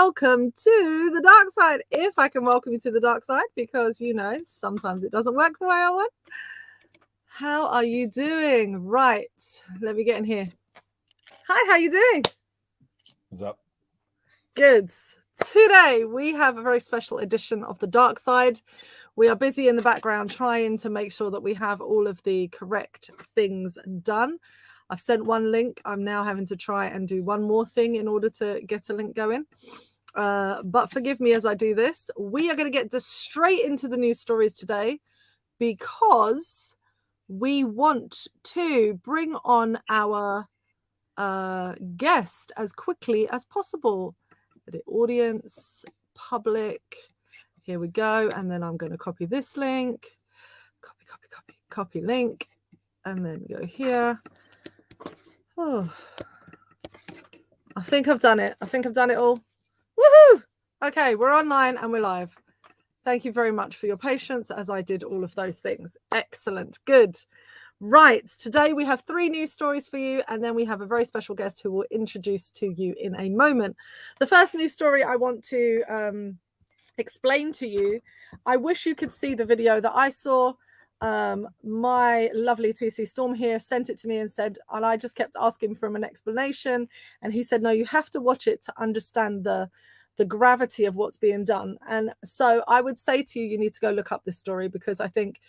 welcome to the dark side. If I can welcome you to the dark side, because sometimes it doesn't work the way I want. How are you doing? Right, let me get in here. Hi, how you doing? What's up? Good. Today we have a very special edition of the dark side. We are busy in the background trying to make sure that we have all of the correct things done. I've sent one link. I'm now having to try and do one more thing in order to get a link going. But forgive me as I do this. We are going to get straight into the news stories today because we want to bring on our guest as quickly as possible. Edit audience, public. Here we go. And then I'm going to copy this link. Copy link. And then go here. Oh, I think I've done it. I think I've done it all. Woohoo! Okay, we're online and we're live. Thank you very much for your patience as I did all of those things. Excellent. Good. Right. Today we have 3 news stories for you, and then we have a very special guest who will introduce to you in a moment. The first news story I want to explain to you, I wish you could see the video that I saw. My lovely TC Storm here sent it to me and said, and I just kept asking for him an explanation, and he said, no, you have to watch it to understand the gravity of what's being done. And so I would say to you, you need to go look up this story, because I think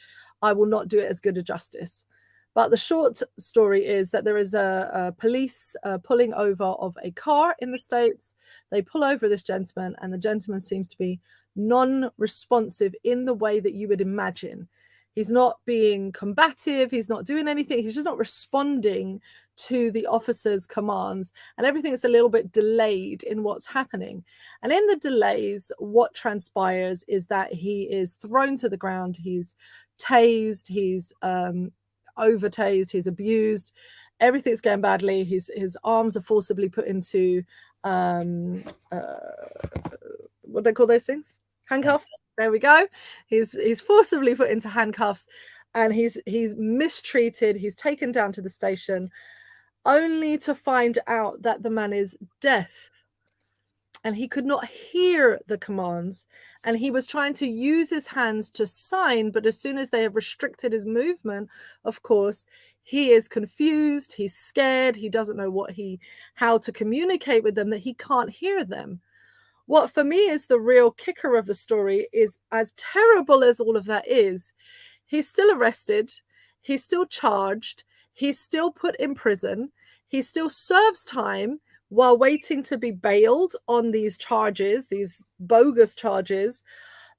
I will not do it as good a justice. But the short story is that there is a police pulling over of a car in the States. They pull over this gentleman, and the gentleman seems to be non-responsive in the way that you would imagine. He's not being combative. He's not doing anything. He's just not responding to the officer's commands. And everything's a little bit delayed in what's happening. And in the delays, what transpires is that he is thrown to the ground. He's tased. He's over-tased. He's abused. Everything's going badly. His arms are forcibly put into, what do they call those things? Handcuffs. There we go. He's forcibly put into handcuffs, and he's mistreated. He's taken down to the station, only to find out that the man is deaf, and he could not hear the commands. And he was trying to use his hands to sign, but as soon as they have restricted his movement, of course, he is confused. He's scared. He doesn't know how to communicate with them, that he can't hear them. What for me is the real kicker of the story is, as terrible as all of that is, he's still arrested, he's still charged, he's still put in prison, he still serves time while waiting to be bailed on these charges, these bogus charges.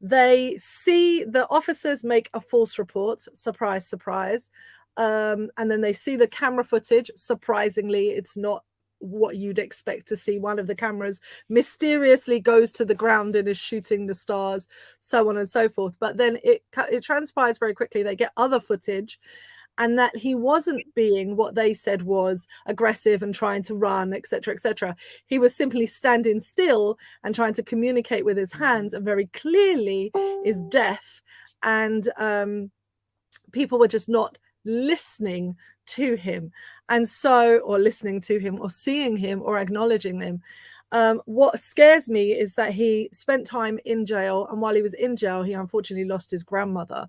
They see the officers make a false report, surprise, surprise, and then they see the camera footage. Surprisingly, it's not what you'd expect to see. One of the cameras mysteriously goes to the ground and is shooting the stars, so on and so forth. But then it transpires very quickly. They get other footage, and that he wasn't being what they said was aggressive and trying to run, etc., etc. He was simply standing still and trying to communicate with his hands, and very clearly is deaf. And people were just not listening to him, and so, or listening to him, or seeing him, or acknowledging him. What scares me is that he spent time in jail, and while he was in jail, he unfortunately lost his grandmother,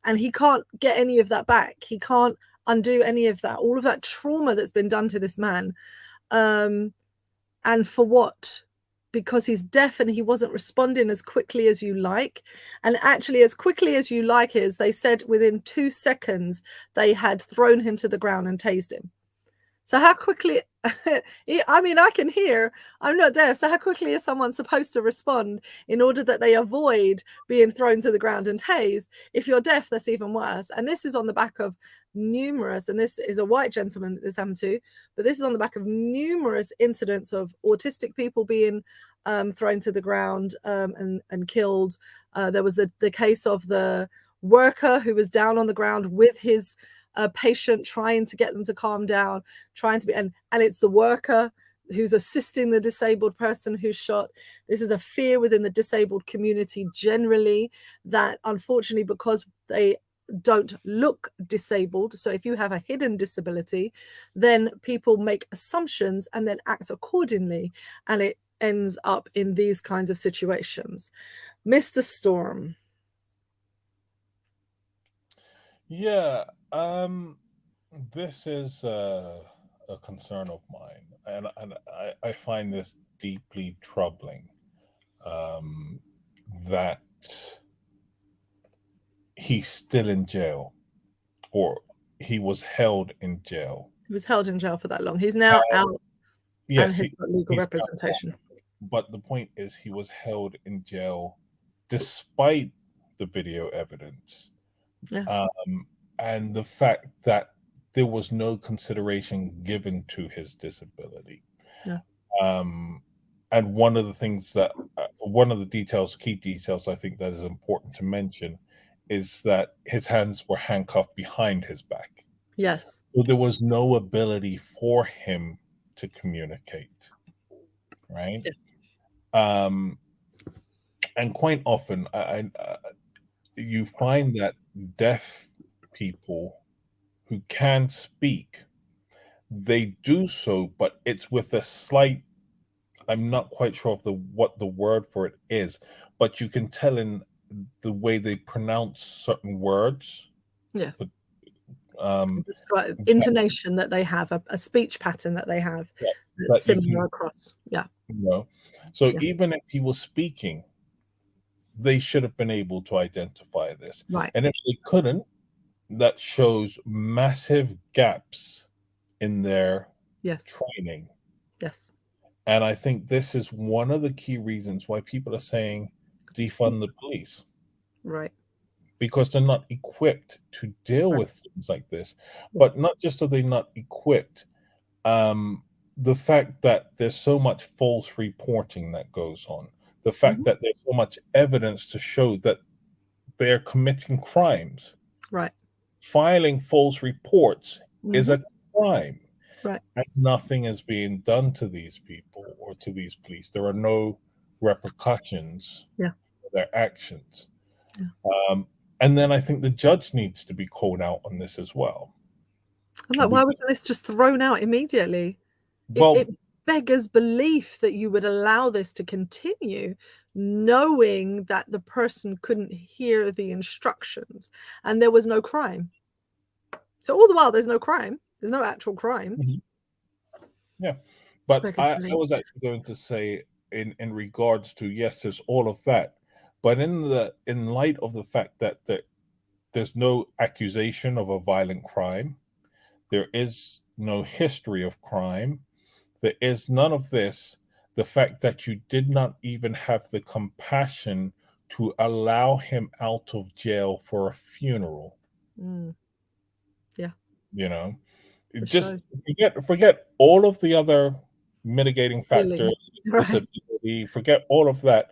and he can't get any of that back. He can't undo any of that, all of that trauma that's been done to this man. And for what? Because he's deaf and he wasn't responding as quickly as you like. And actually, as quickly as you like is, they said within 2 seconds, they had thrown him to the ground and tased him. So how quickly, I mean, I can hear, I'm not deaf. So how quickly is someone supposed to respond in order that they avoid being thrown to the ground and tased? If you're deaf, that's even worse. And this is on the back of numerous, and this is a white gentleman that this happened to, but this is on the back of numerous incidents of autistic people being thrown to the ground and killed. There was the case of the worker who was down on the ground with his patient, trying to get them to calm down, and it's the worker who's assisting the disabled person who's shot. This is a fear within the disabled community generally, that unfortunately, because they don't look disabled, so if you have a hidden disability, then people make assumptions and then act accordingly, and it ends up in these kinds of situations. Mr. Storm. Yeah, this is a concern of mine, and I find this deeply troubling. Um, that he's still in jail, or he was held in jail. He was held in jail for that long. He's now out and Yes, has got legal he's now out. representation. But the point is, he was held in jail despite the video evidence. Yeah. And the fact that there was no consideration given to his disability. Yeah. And one of the things that, one of the details, key details, I think that is important to mention is that his hands were handcuffed behind his back. Yes. So there was no ability for him to communicate, right? Yes. And quite often, you find that deaf people who can speak, they do so, but it's with a slight. I'm not quite sure of what the word for it is, but you can tell in the way they pronounce certain words. Yes. But, um, It's a intonation that they have, a speech pattern that they have that's that you similar can, across. Yeah. So Yeah. even if he was speaking, they should have been able to identify this. Right. And if they couldn't, that shows massive gaps in their Yes. training. Yes. And I think this is one of the key reasons why people are saying defund the police, Right. because they're not equipped to deal Right. with things like this. Yes. But not just are they not equipped, the fact that there's so much false reporting that goes on, the fact Mhm. that there's so much evidence to show that they're committing crimes. Right. Filing false reports is Mhm. a crime, Right. and nothing is being done to these people or to these police. There are no repercussions Yeah. for their actions. Yeah. And then I think the judge needs to be called out on this as well. I'm like, why wasn't this just thrown out immediately? It Well, beggars belief that you would allow this to continue, knowing that the person couldn't hear the instructions and there was no crime. So all the while, there's no crime. There's no actual crime. mhm, yeah. But Beggars I belief. was actually going to say in regards to, yes, there's all of that, but in light of the fact that there's no accusation of a violent crime, there is no history of crime, there is none of this. The fact that you did not even have the compassion to allow him out of jail for a funeral, Mm, yeah, you know, for just sure. forget all of the other mitigating factors, Feelings. Right. disability, forget all of that.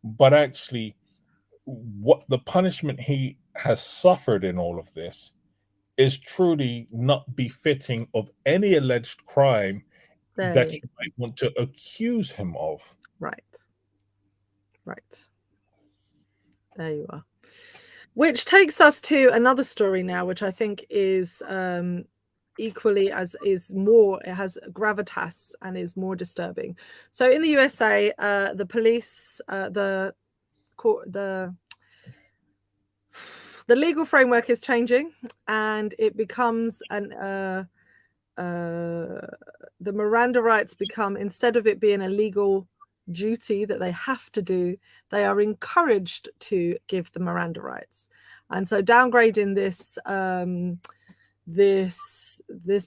But actually, what the punishment he has suffered in all of this is truly not befitting of any alleged crime There that you you might want to accuse him of. Right. Right. There you are. Which takes us to another story now, which I think is equally as is more, it has gravitas and is more disturbing. So in the USA, the police, the court, the legal framework is changing, and it becomes the Miranda rights become, instead of it being a legal duty that they have to do, they are encouraged to give the Miranda rights. And so downgrading this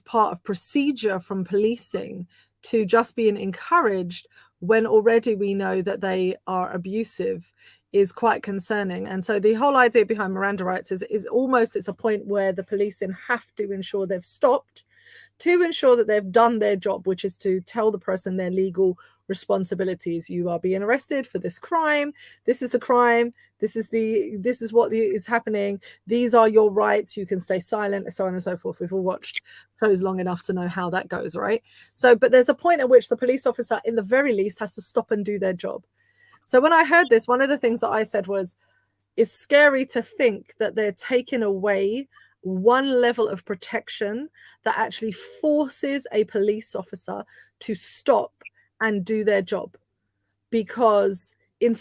part of procedure from policing to just being encouraged when already we know that they are abusive is quite concerning. And so the whole idea behind Miranda rights is almost, it's a point where the policing have to ensure they've stopped, to ensure that they've done their job, which is to tell the person their legal responsibilities. You are being arrested for this crime. This is the crime. This is what is happening. These are your rights. You can stay silent, so on and so forth. We've all watched shows long enough to know how that goes, right? So, but there's a point at which the police officer, in the very least, has to stop and do their job. So when I heard this, one of the things that I said was, it's scary to think that they're taking away one level of protection that actually forces a police officer to stop and do their job. because in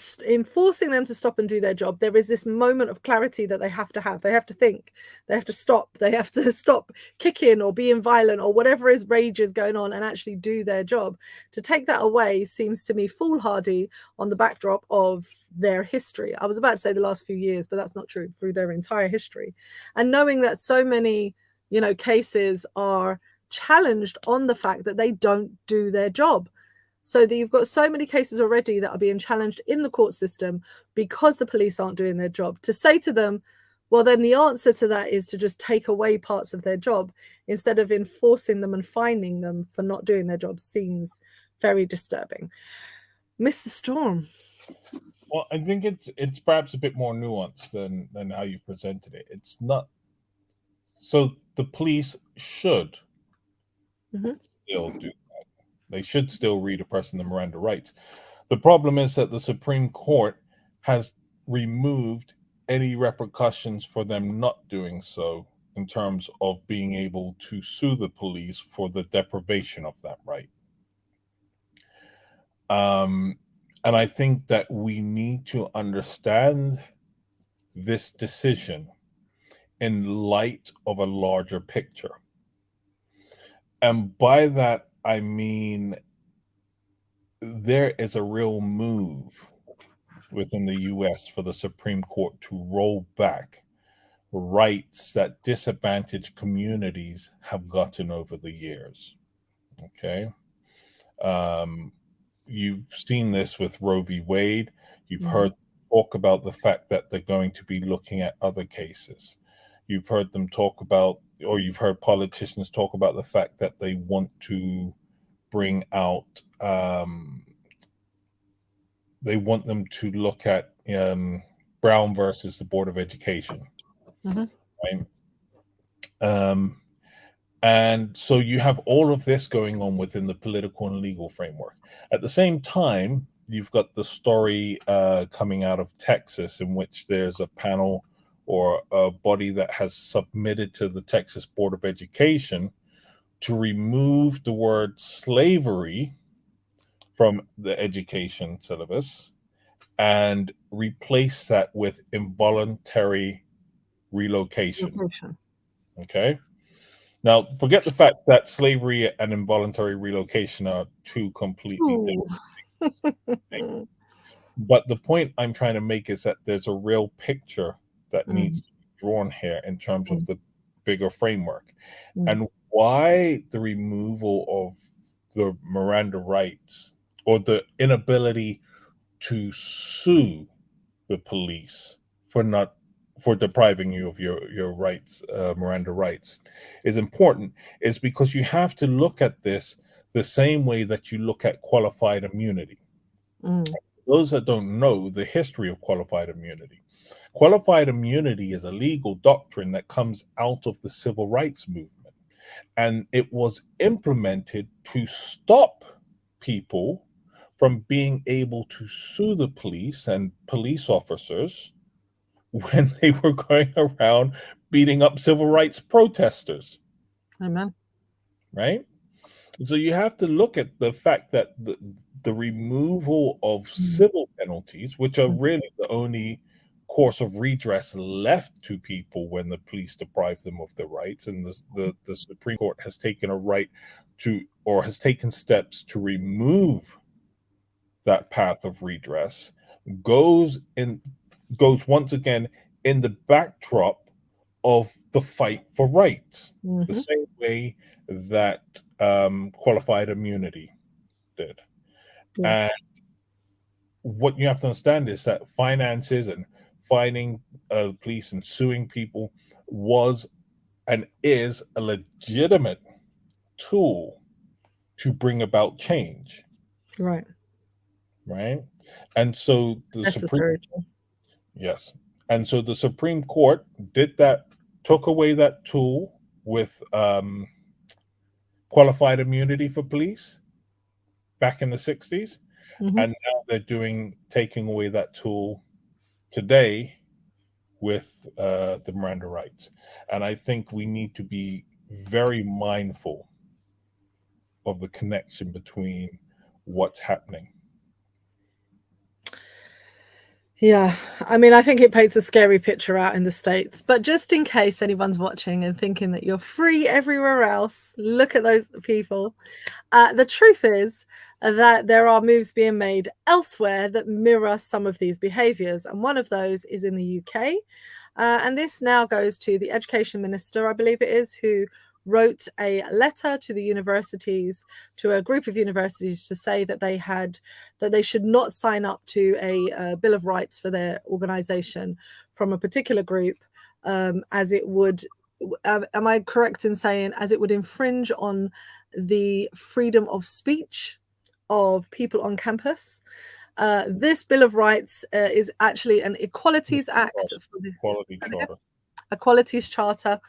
forcing them to stop and do their job, there is this moment of clarity that they have to have. They have to think, they have to stop kicking or being violent or whatever is rage is going on and actually do their job. To take that away seems to me foolhardy on the backdrop of their history. I was about to say the last few years, but that's not true, through their entire history. And knowing that so many, cases are challenged on the fact that they don't do their job. So that you've got so many cases already that are being challenged in the court system because the police aren't doing their job. To say to them, well, then the answer to that is to just take away parts of their job instead of enforcing them and fining them for not doing their job seems very disturbing. Mr. Storm. Well, I think it's perhaps a bit more nuanced than how you've presented it. It's not. So the police should still do that. They should still read a person the Miranda rights. The problem is that the Supreme Court has removed any repercussions for them not doing so in terms of being able to sue the police for the deprivation of that right. And I think that we need to understand this decision in light of a larger picture. And by that, I mean there is a real move within the US for the Supreme Court to roll back rights that disadvantaged communities have gotten over the years. Okay. You've seen this with Roe v. Wade. You've heard talk about the fact that they're going to be looking at other cases. You've heard them talk about, or you've heard politicians talk about the fact that they want to bring out, they want them to look at Brown versus the Board of Education. Right? And so you have all of this going on within the political and legal framework. At the same time, you've got the story coming out of Texas in which there's a panel or a body that has submitted to the Texas Board of Education to remove the word slavery from the education syllabus and replace that with involuntary relocation. Okay. Now, forget the fact that slavery and involuntary relocation are two completely different things. But the point I'm trying to make is that there's a real picture that needs to be drawn here in terms of the bigger framework. And why the removal of the Miranda rights or the inability to sue the police for depriving you of your rights, Miranda rights, is important, is because you have to look at this the same way that you look at qualified immunity. Those that don't know the history of qualified immunity is a legal doctrine that comes out of the civil rights movement, and it was implemented to stop people from being able to sue the police and police officers when they were going around beating up civil rights protesters. Amen. Right? So you have to look at the fact that the removal of civil penalties, which are really the only course of redress left to people when the police deprive them of their rights, and the Supreme Court has taken a right to, or has taken steps to remove that path of redress, goes once again in the backdrop of the fight for rights, the same way that qualified immunity did. And what you have to understand is that finances and fining police and suing people was and is a legitimate tool to bring about change. Right. And so Yes. And so the Supreme Court did that, took away that tool with qualified immunity for police back in the 60s. And now they're taking away that tool today with the Miranda rights. And I think we need to be very mindful of the connection between what's happening. Yeah, I mean, I think it paints a scary picture out in the States, but just in case anyone's watching and thinking that you're free everywhere else, look at those people. The truth is that there are moves being made elsewhere that mirror some of these behaviours, and one of those is in the UK. And this now goes to the education minister, I believe it is, who wrote a letter to the universities, to a group of universities, to say that they should not sign up to a bill of rights for their organization from a particular group, as it would, am I correct in saying, as it would infringe on the freedom of speech of people on campus. This Bill of Rights is actually an Equalities Act for the Quality charter. Equalities Charter,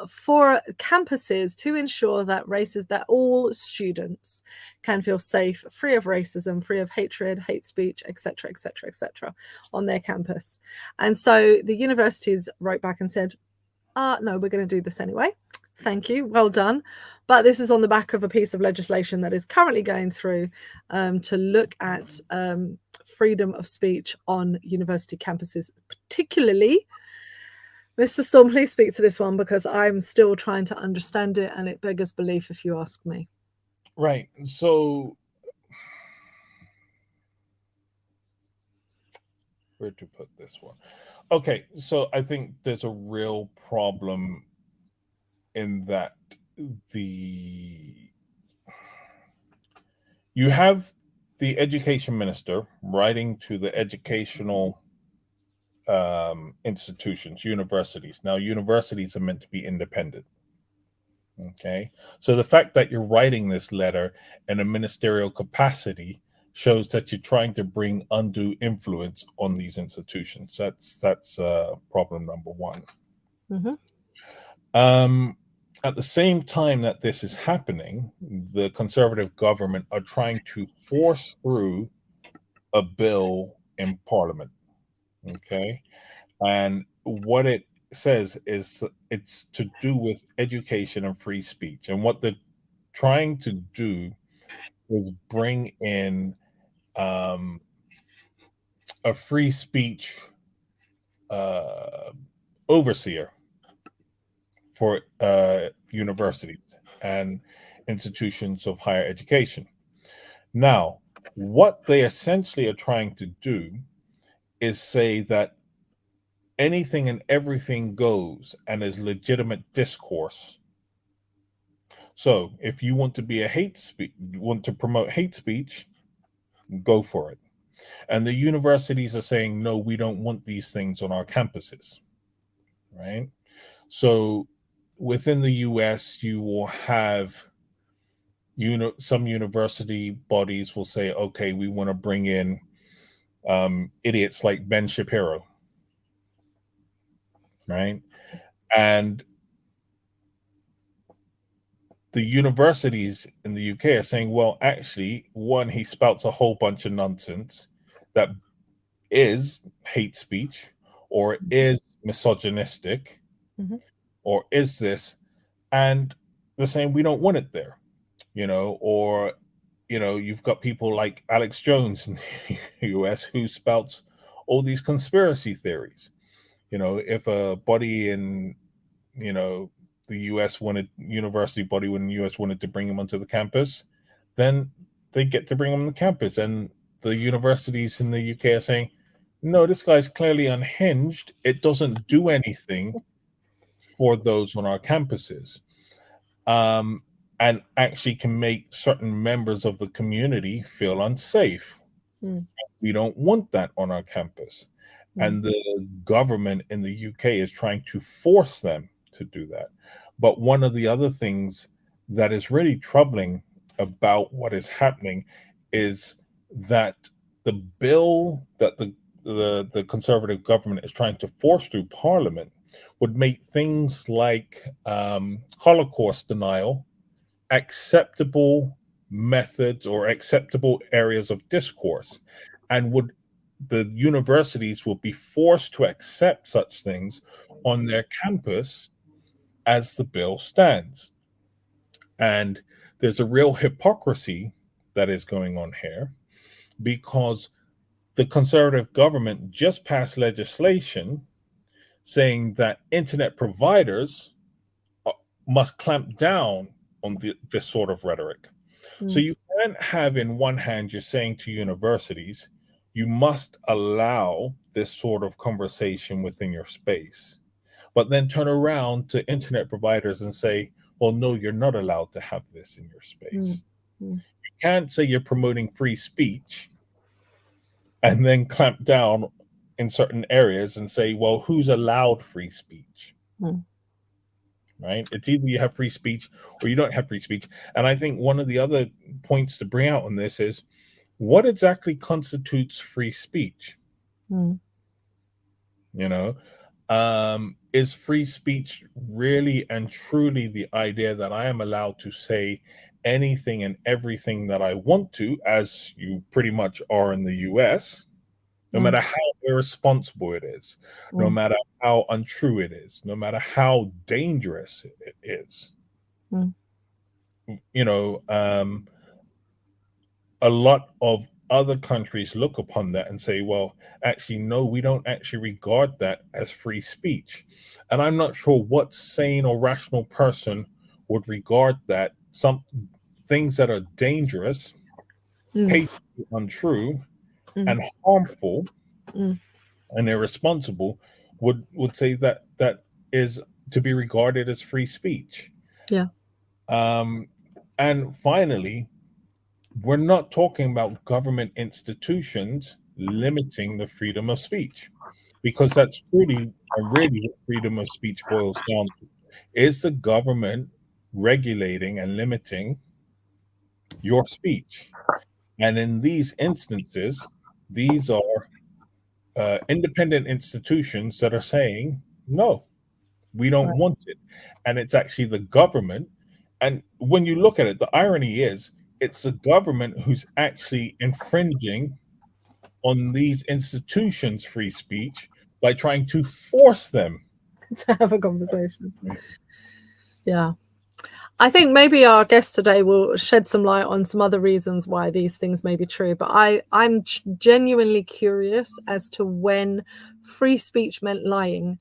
for campuses, to ensure that all students can feel safe, free of racism, free of hatred, hate speech, etc., etc., etc., on their campus. And so the universities wrote back and said, no, we're going to do this anyway. Thank you. Well done. But this is on the back of a piece of legislation that is currently going through, to look at freedom of speech on university campuses, particularly. Mr. Storm, please speak to this one, because I'm still trying to understand it, and it beggars belief if you ask me. Right. So, where to put this one? Okay. So, I think there's a real problem in that you have the education minister writing to the educational institutions, universities. Now, universities are meant to be independent. Okay. So the fact that you're writing this letter in a ministerial capacity shows that you're trying to bring undue influence on these institutions. That's problem number one. Mm-hmm. At the same time that this is happening, the conservative government are trying to force through a bill in parliament. Okay. And what it says is it's to do with education and free speech. And what they're trying to do is bring in a free speech uh, overseer for universities and institutions of higher education. Now, what they essentially are trying to do is say that anything and everything goes and is legitimate discourse. So, if you want to be a hate speech, want to promote hate speech, go for it. And the universities are saying, no, we don't want these things on our campuses, right? So, within the US, you will have some university bodies will say, okay, we want to bring in idiots like Ben Shapiro, right? And the universities in the UK are saying, well, actually, one, he spouts a whole bunch of nonsense that is hate speech or is misogynistic Mm-hmm. or is this, and they're saying we don't want it there, or you've got people like Alex Jones in the US who spouts all these conspiracy theories. If a body in the US wanted university body when the US wanted to bring him onto the campus, then they get to bring him on the campus. And the universities in the UK are saying, no, this guy's clearly unhinged. It doesn't do anything for those on our campuses. And actually can make certain members of the community feel unsafe. Mm. We don't want that on our campus. And the government in the UK is trying to force them to do that. But one of the other things that is really troubling about what is happening is that the bill that the conservative government is trying to force through parliament would make things like Holocaust denial acceptable methods or acceptable areas of discourse, and the universities will be forced to accept such things on their campus as the bill stands. And there's a real hypocrisy that is going on here, because the conservative government just passed legislation saying that internet providers must clamp down on this sort of rhetoric. So you can't have, in one hand, you're saying to universities, you must allow this sort of conversation within your space, but then turn around to internet providers and say, well, no, you're not allowed to have this in your space. You can't say you're promoting free speech and then clamp down in certain areas and say, well, who's allowed free speech? Right? It's either you have free speech or you don't have free speech. And I think one of the other points to bring out on this is, what exactly constitutes free speech? You know, is free speech really and truly the idea that I am allowed to say anything and everything that I want to, as you pretty much are in the US, no matter how irresponsible it is, no matter how untrue it is, no matter how dangerous it is? You know, a lot of other countries look upon that and say, well, actually, no, we don't actually regard that as free speech. And I'm not sure what sane or rational person would regard that some things that are dangerous, patently untrue, and harmful and irresponsible would say that that is to be regarded as free speech. Yeah. And finally, we're not talking about government institutions limiting the freedom of speech, because that's truly and really what freedom of speech boils down to. Is the government regulating and limiting your speech? And in these instances, these are independent institutions that are saying, no, we don't want it. And it's actually the government. And when you look at it, the irony is, it's the government who's actually infringing on these institutions' free speech by trying to force them to have a conversation. Yeah. I think maybe our guest today will shed some light on some other reasons why these things may be true. But I'm genuinely curious as to when free speech meant lying.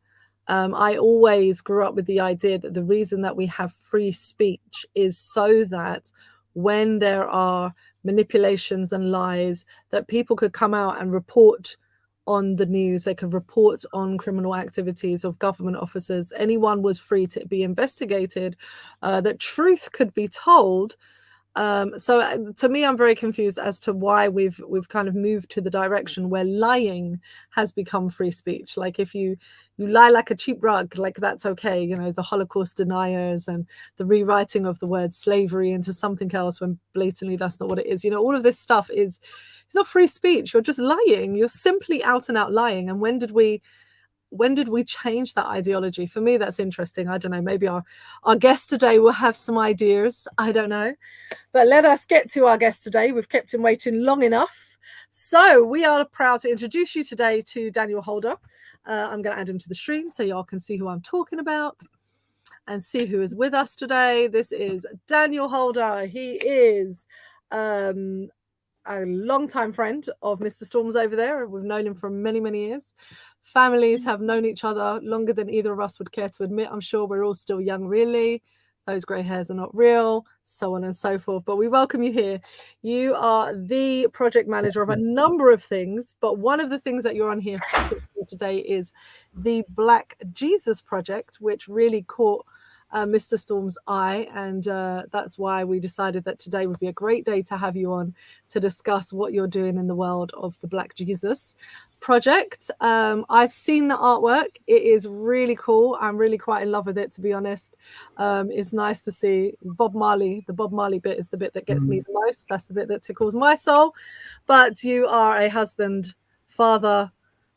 I always grew up with the idea that the reason that we have free speech is so that when there are manipulations and lies, that people could come out and report on the news, they could report on criminal activities of government officers. Anyone was free to be investigated, that truth could be told. So to me, I'm very confused as to why we've kind of moved to the direction where lying has become free speech. Like if you lie like a cheap rug, like that's okay. You know, the Holocaust deniers and the rewriting of the word slavery into something else when blatantly that's not what it is. You know, all of this stuff is, it's not free speech. You're just lying. You're simply out and out lying. And when did we change that ideology? For me, that's interesting. I don't know. Maybe our guest today will have some ideas. I don't know. But let us get to our guest today. We've kept him waiting long enough. So we are proud to introduce you today to Daniel Holder. I'm going to add him to the stream so y'all can see who I'm talking about and see who is with us today. This is Daniel Holder. He is a longtime friend of Mr. Storm's over there. We've known him for many, many years. Families have known each other longer than either of us would care to admit. I'm sure we're all still young, really. Those grey hairs are not real, so on and so forth. But we welcome you here. You are the project manager of a number of things, but one of the things that you're on here for today is the Black Jesus Project, which really caught Mr. Storm's eye, and that's why we decided that today would be a great day to have you on to discuss what you're doing in the world of the Black Jesus Project. I've seen the artwork. It is really cool. I'm really quite in love with it, to be honest. It's nice to see Bob Marley. The Bob Marley bit is the bit that gets me the most. That's the bit that tickles my soul. But you are a husband, father,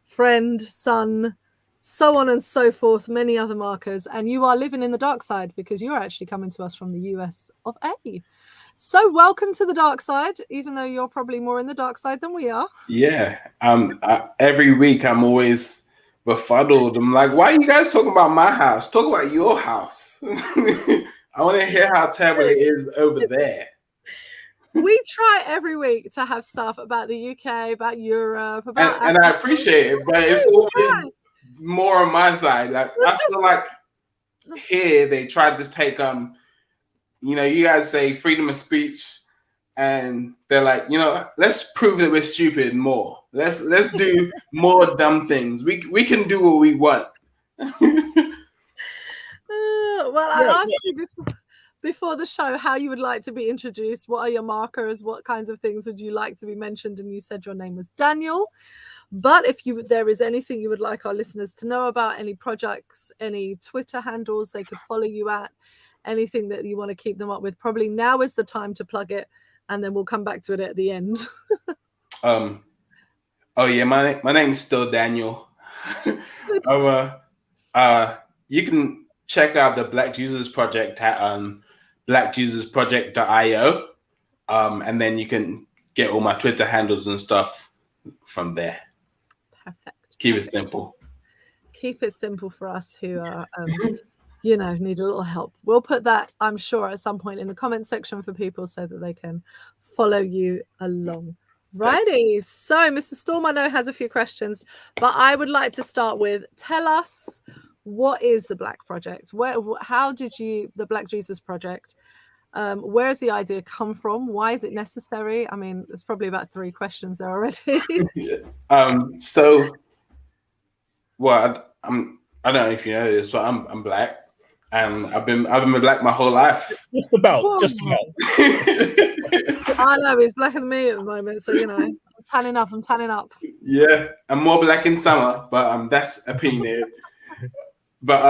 friend, son, so on and so forth, many other markers, and you are living in the dark side because you're actually coming to us from the US of A. So welcome to the dark side, even though you're probably more in the dark side than we are. Yeah, every week I'm always befuddled. I'm like, why are you guys talking about my house? Talk about your house. I want to hear how terrible it is over there. We try every week to have stuff about the UK, about Europe, about and I appreciate it, but it's always more on my side. Like, I feel like here they try to take you guys say freedom of speech, and they're like, let's prove that we're stupid more. Let's do more dumb things. We can do what we want. Well, I asked you before the show how you would like to be introduced. What are your markers? What kinds of things would you like to be mentioned? And you said your name was Daniel. But if there is anything you would like our listeners to know about, any projects, any Twitter handles they could follow you at, anything that you want to keep them up with, probably now is the time to plug it, and then we'll come back to it at the end. Oh yeah, my name is still Daniel. You can check out the Black Jesus Project at blackjesusproject.io, and then you can get all my Twitter handles and stuff from there. Perfect. Keep it simple. Keep it simple for us who are, need a little help. We'll put that, I'm sure, at some point in the comment section for people so that they can follow you along. Righty. So Mr. Storm, I know, has a few questions, but I would like to start with, tell us, what is the Black Project? How did the Black Jesus Project, where's the idea come from? Why is it necessary? I mean, there's probably about 3 questions there already. I don't know if you know this, but I'm Black, and I've been Black my whole life. Just about. I know he's blacker than me at the moment, so I'm tanning up. Yeah, I'm more black in summer, but that's opinionated. But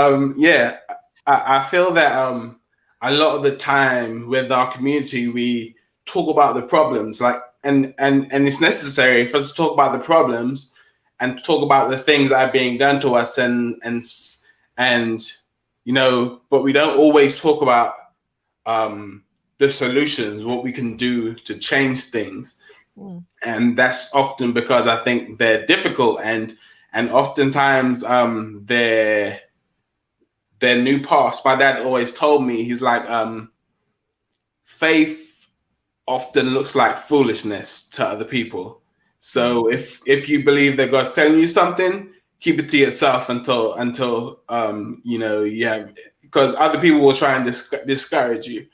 I feel that a lot of the time with our community we talk about the problems, and it's necessary for us to talk about the problems and talk about the things that are being done to us, and but we don't always talk about the solutions, what we can do to change things. And that's often because I think they're difficult, and oftentimes they're new paths. My dad always told me, he's like, faith often looks like foolishness to other people. So if you believe that God's telling you something, keep it to yourself until you have, because other people will try and discourage you.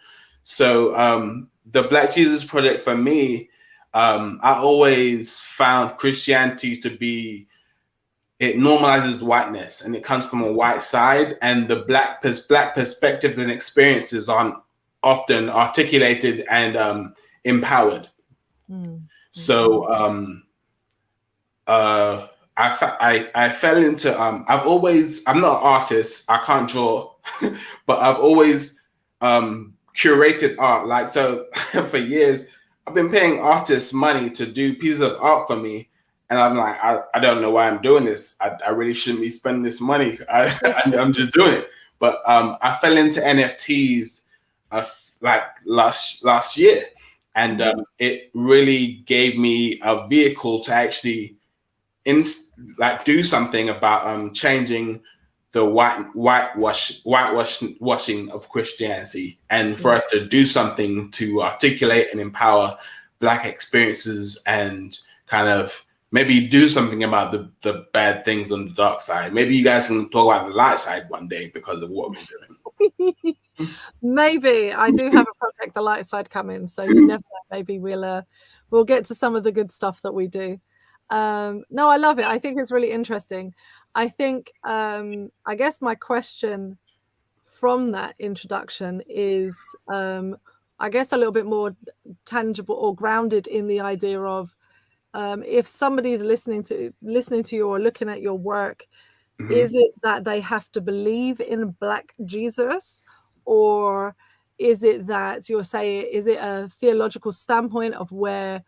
So the Black Jesus Project for me, I always found Christianity to be, it normalizes whiteness, and it comes from a white side, and the black perspectives and experiences aren't often articulated and empowered. So I fell into I'm not an artist, I can't draw, but I've always curated art. So for years I've been paying artists money to do pieces of art for me, and I'm like, I don't know why I'm doing this. I really shouldn't be spending this money. I'm just doing it. But I fell into NFTs last year, and it really gave me a vehicle to actually do something about changing the whitewashing of Christianity, and for us to do something to articulate and empower Black experiences, and kind of maybe do something about the bad things on the dark side. Maybe you guys can talk about the light side one day because of what we're doing. Maybe. I do have a project, The Light Side, coming, so you never know. Maybe we'll get to some of the good stuff that we do. No, I love it. I think it's really interesting. I think, I guess my question from that introduction is, I guess, a little bit more tangible or grounded in the idea of, if somebody's listening to you or looking at your work, is it that they have to believe in Black Jesus, or is it that you're saying, is it a theological standpoint of where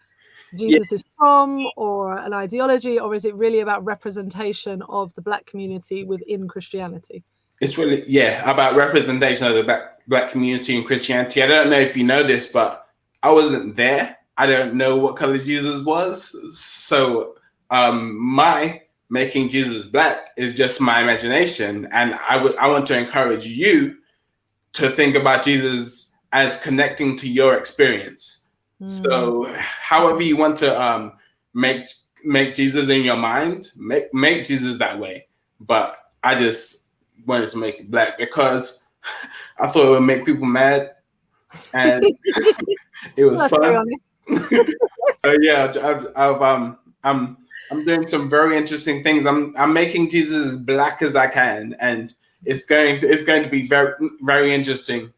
Jesus is from, or an ideology, or is it really about representation of the Black community within Christianity? It's really, about representation of the Black community in Christianity. I don't know if you know this, but I wasn't there. I don't know what color Jesus was. So my making Jesus Black is just my imagination. And I want to encourage you to think about Jesus as connecting to your experience. So however you want to make Jesus in your mind, make Jesus that way. But I just wanted to make it black because I thought it would make people mad, and it was fun. So yeah, I'm doing some very interesting things. I'm making Jesus as black as I can, and it's going to be very, very interesting.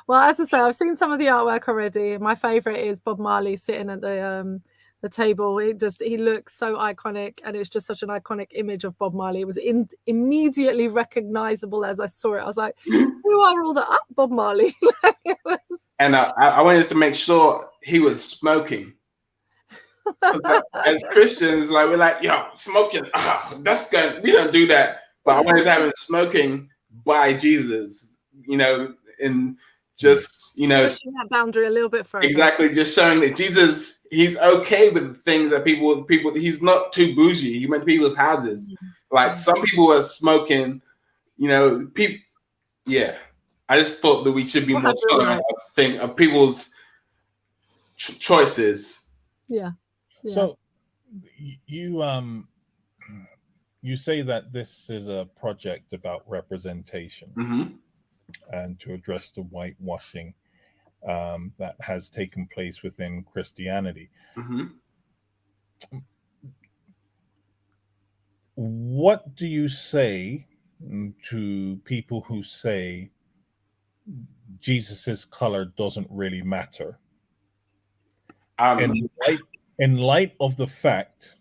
Well, as I say, I've seen some of the artwork already. My favorite is Bob Marley sitting at the table. He looks so iconic, and it's just such an iconic image of Bob Marley. It was immediately recognizable as I saw it. I was like, who are all the Bob Marley? And I wanted to make sure he was smoking. As Christians, like we're like, yo, smoking, that's good. We don't do that. But I wanted to have him smoking by Jesus, and just pushing that boundary a little bit further. Exactly, just showing that Jesus, he's okay with things that people. He's not too bougie. He went to people's houses. Like some people are smoking, people. Yeah, I just thought that we should be more tolerant of people's choices. Yeah. So you say that this is a project about representation and to address the whitewashing that has taken place within Christianity. What do you say to people who say Jesus's color doesn't really matter? In light of the fact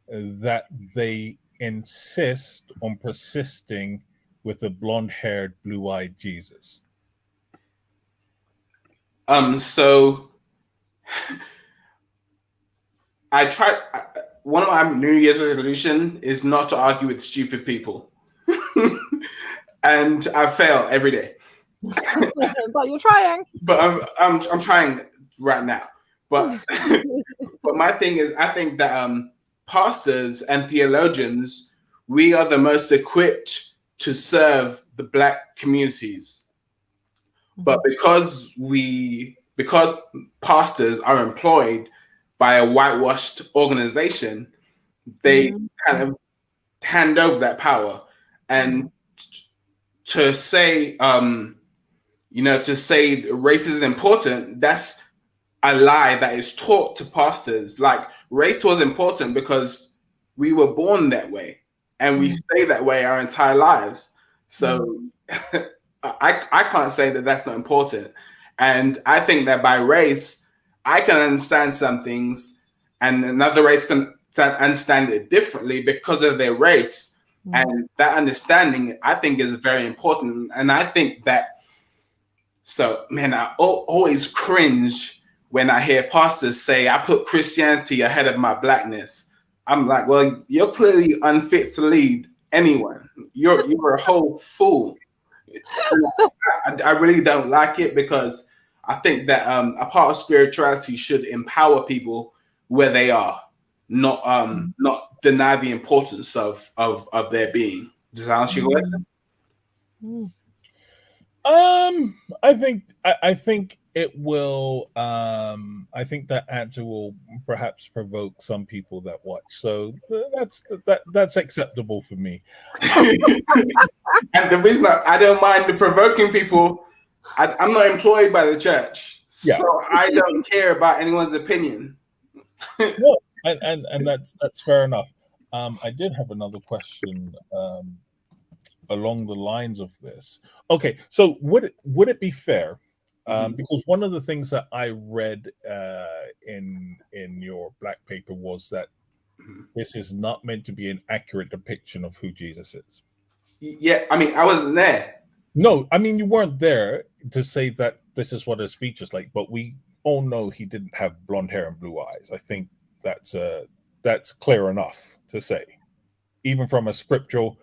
that they insist on persisting with a blonde-haired, blue-eyed Jesus. So I tried. One of my New Year's resolution is not to argue with stupid people, and I fail every day. But you're trying. But I'm trying right now. But but my thing is, I think that pastors and theologians, we are the most equipped to serve the Black communities. But because pastors are employed by a whitewashed organization, they kind of hand over that power. And to say, race is important, that's a lie that is taught to pastors. Like race was important because we were born that way and we stay that way our entire lives. So I can't say that that's not important. And I think that by race, I can understand some things and another race can understand it differently because of their race. And that understanding, I think, is very important. And I think that, I always cringe when I hear pastors say, I put Christianity ahead of my Blackness. I'm like, well, you're clearly unfit to lead anyone. You're a whole fool. I really don't like it because I think that a part of spirituality should empower people where they are, not deny the importance of their being. Does that answer your question? I think it will. I think that answer will perhaps provoke some people that watch. So that's acceptable for me. And the reason I don't mind the provoking people, I'm not employed by the church, so I don't care about anyone's opinion. Well, and that's fair enough. I did have another question along the lines of this. Okay, so would it be fair? Because one of the things that I read in your black paper was that this is not meant to be an accurate depiction of who Jesus is. Yeah, I mean, I wasn't there. No, I mean, you weren't there to say that this is what his features like, but we all know he didn't have blonde hair and blue eyes. I think that's clear enough to say, even from a scriptural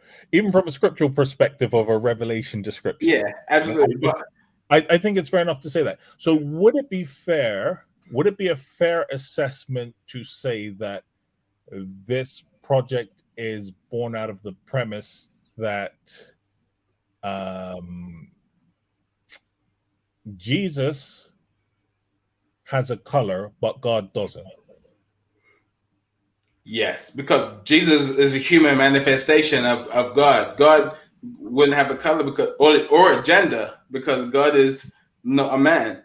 perspective of a revelation description. Yeah, absolutely. I think it's fair enough to say that. So would it be fair? Would it be a fair assessment to say that this project is born out of the premise that Jesus has a color, but God doesn't. Yes, because Jesus is a human manifestation of God. God wouldn't have a color because or a gender because God is not a man.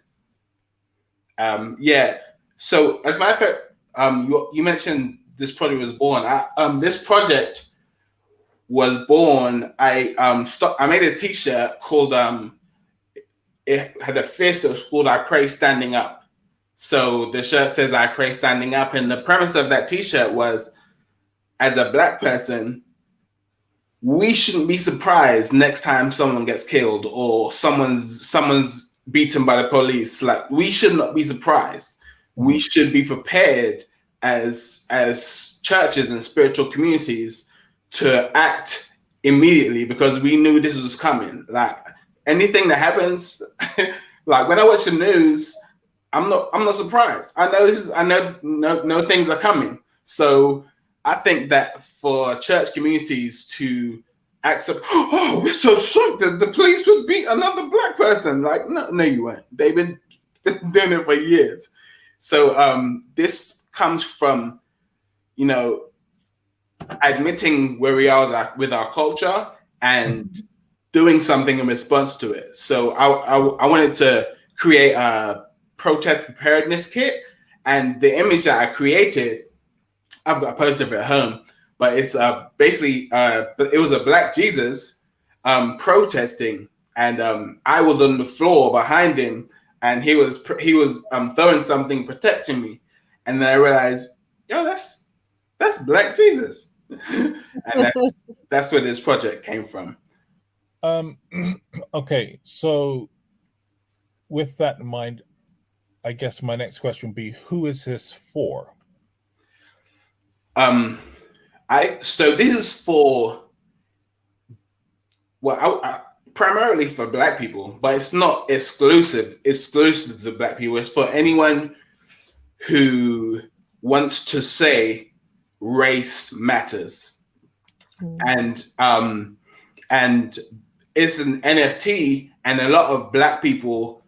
Yeah. So as a matter of fact, you mentioned this project was born. This project was born. I made a T-shirt called it had a fist that was called "I Pray Standing Up." So the shirt says "I Pray Standing Up," and the premise of that T-shirt was, as a Black person, we shouldn't be surprised next time someone gets killed or someone's beaten by the police. Like, we should not be surprised. We should be prepared as churches and spiritual communities to act immediately because we knew this was coming. Like, anything that happens, like when I watch the news, I'm not surprised. I know things are coming. So I think that for church communities to accept, oh, we're so shocked that the police would beat another Black person. Like, no, you weren't. They've been doing it for years. So this comes from, admitting where we are with our culture and doing something in response to it. So I wanted to create a protest preparedness kit, and the image that I created, I've got a poster of it at home, but it's basically it was a Black Jesus protesting, and I was on the floor behind him, and he was throwing something protecting me, and then I realized, that's Black Jesus, and that's where this project came from. Okay, so with that in mind, I guess my next question would be, who is this for? So this is for, primarily for Black people, but it's not exclusive to Black people. It's for anyone who wants to say race matters. And it's an NFT, and a lot of Black people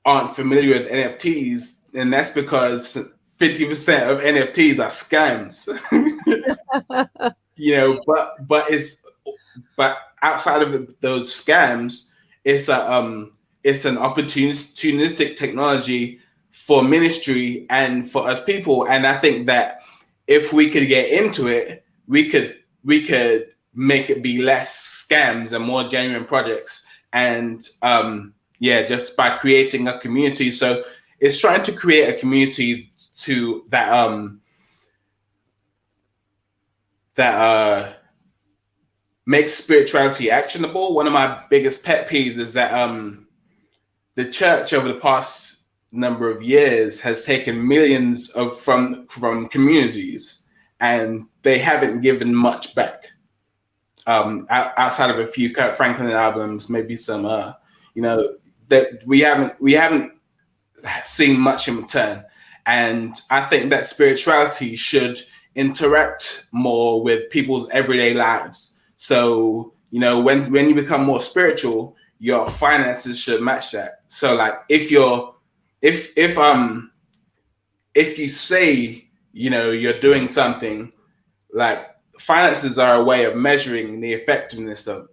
aren't familiar with NFTs, and that's because 50% of NFTs are scams. But outside of those scams, it's an opportunistic technology for ministry and for us people. And I think that if we could get into it, we could make it be less scams and more genuine projects. And just by creating a community. So it's trying to create a community to that makes spirituality actionable. One of my biggest pet peeves is that the church over the past number of years has taken millions from communities, and they haven't given much back. Outside of a few Kirk Franklin albums, maybe some that we haven't seen much in return. And I think that spirituality should interact more with people's everyday lives. So, when you become more spiritual, your finances should match that. So, like, if you say, you're doing something, like, finances are a way of measuring the effectiveness of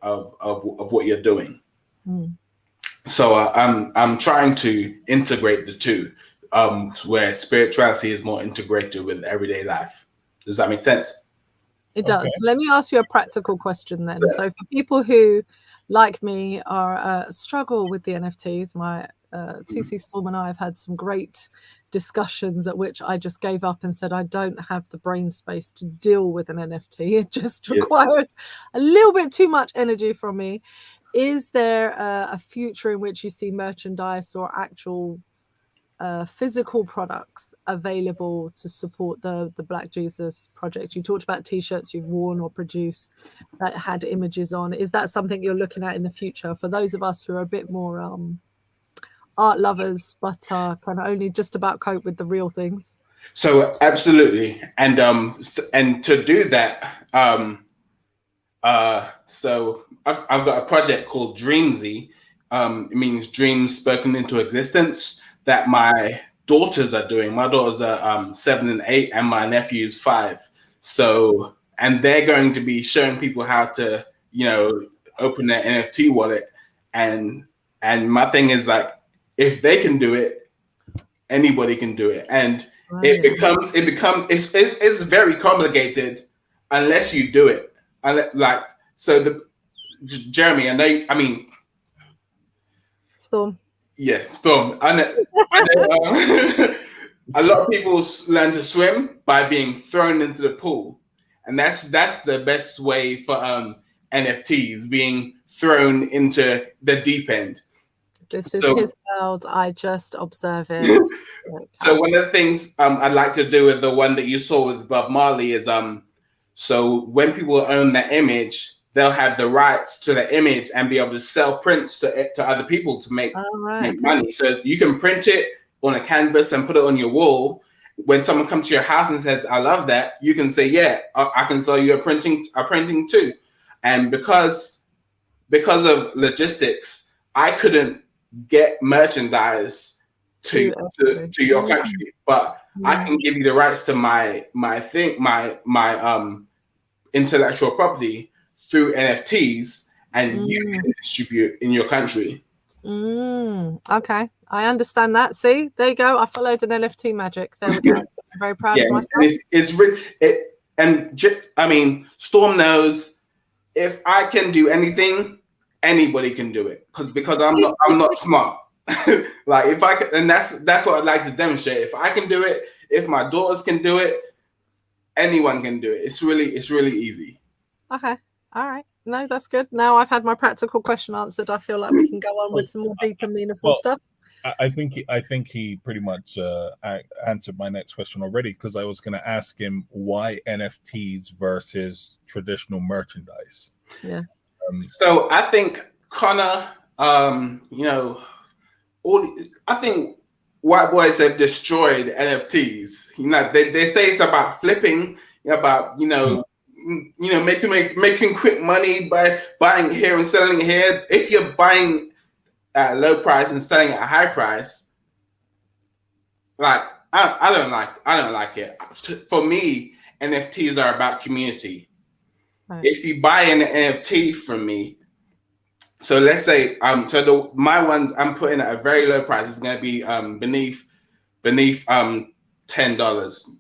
what you're doing. So I'm trying to integrate the two, where spirituality is more integrated with everyday life. Does that make sense? It does. Okay. Let me ask you a practical question then. Sure. So for people who, like me, are struggle with the NFTs, my TC Storm and I have had some great discussions at which I just gave up and said I don't have the brain space to deal with an NFT. It just requires a little bit too much energy from me. Is there a future in which you see merchandise or actual physical products available to support the Black Jesus project? You talked about T-shirts you've worn or produced that had images on. Is that something you're looking at in the future for those of us who are a bit more art lovers, but kind of only just about cope with the real things? So absolutely, and to do that, so I've got a project called Dreamsy. It means dreams spoken into existence, that my daughters are doing. My daughters are 7 and 8, and my nephew's 5. So, and they're going to be showing people how to, open their NFT wallet. And my thing is like, if they can do it, anybody can do it. And it's very complicated unless you do it. Jeremy, Storm. Yeah, Storm. I know, a lot of people learn to swim by being thrown into the pool, and that's the best way for NFTs, being thrown into the deep end. This is his world. I just observe it. So one of the things I'd like to do with the one that you saw with Bob Marley is so when people own the image, they'll have the rights to the image and be able to sell prints to other people to make money. So you can print it on a canvas and put it on your wall. When someone comes to your house and says, "I love that," you can say, "Yeah, I can sell you a printing too." And because of logistics, I couldn't get merchandise to your country, but I can give you the rights to my intellectual property through NFTs, and you can distribute in your country. Okay, I understand that. See, there you go. I followed an NFT magic. There we go. I'm very proud of myself. Storm knows if I can do anything, anybody can do it. Because I'm not smart. Like if I can, and that's what I'd like to demonstrate. If I can do it, if my daughters can do it, anyone can do it. It's really easy. Okay. All right. No, that's good. Now I've had my practical question answered. I feel like we can go on with some more deep and meaningful stuff. I think he pretty much answered my next question already, because I was going to ask him why NFTs versus traditional merchandise. Yeah. So I think Connor, I think white boys have destroyed NFTs. They say it's about flipping, about making quick money by buying here and selling here. If you're buying at a low price and selling at a high price, like I don't like it. For me, NFTs are about community. Right. If you buy an NFT from me, so let's say my ones I'm putting at a very low price is going to be beneath $10,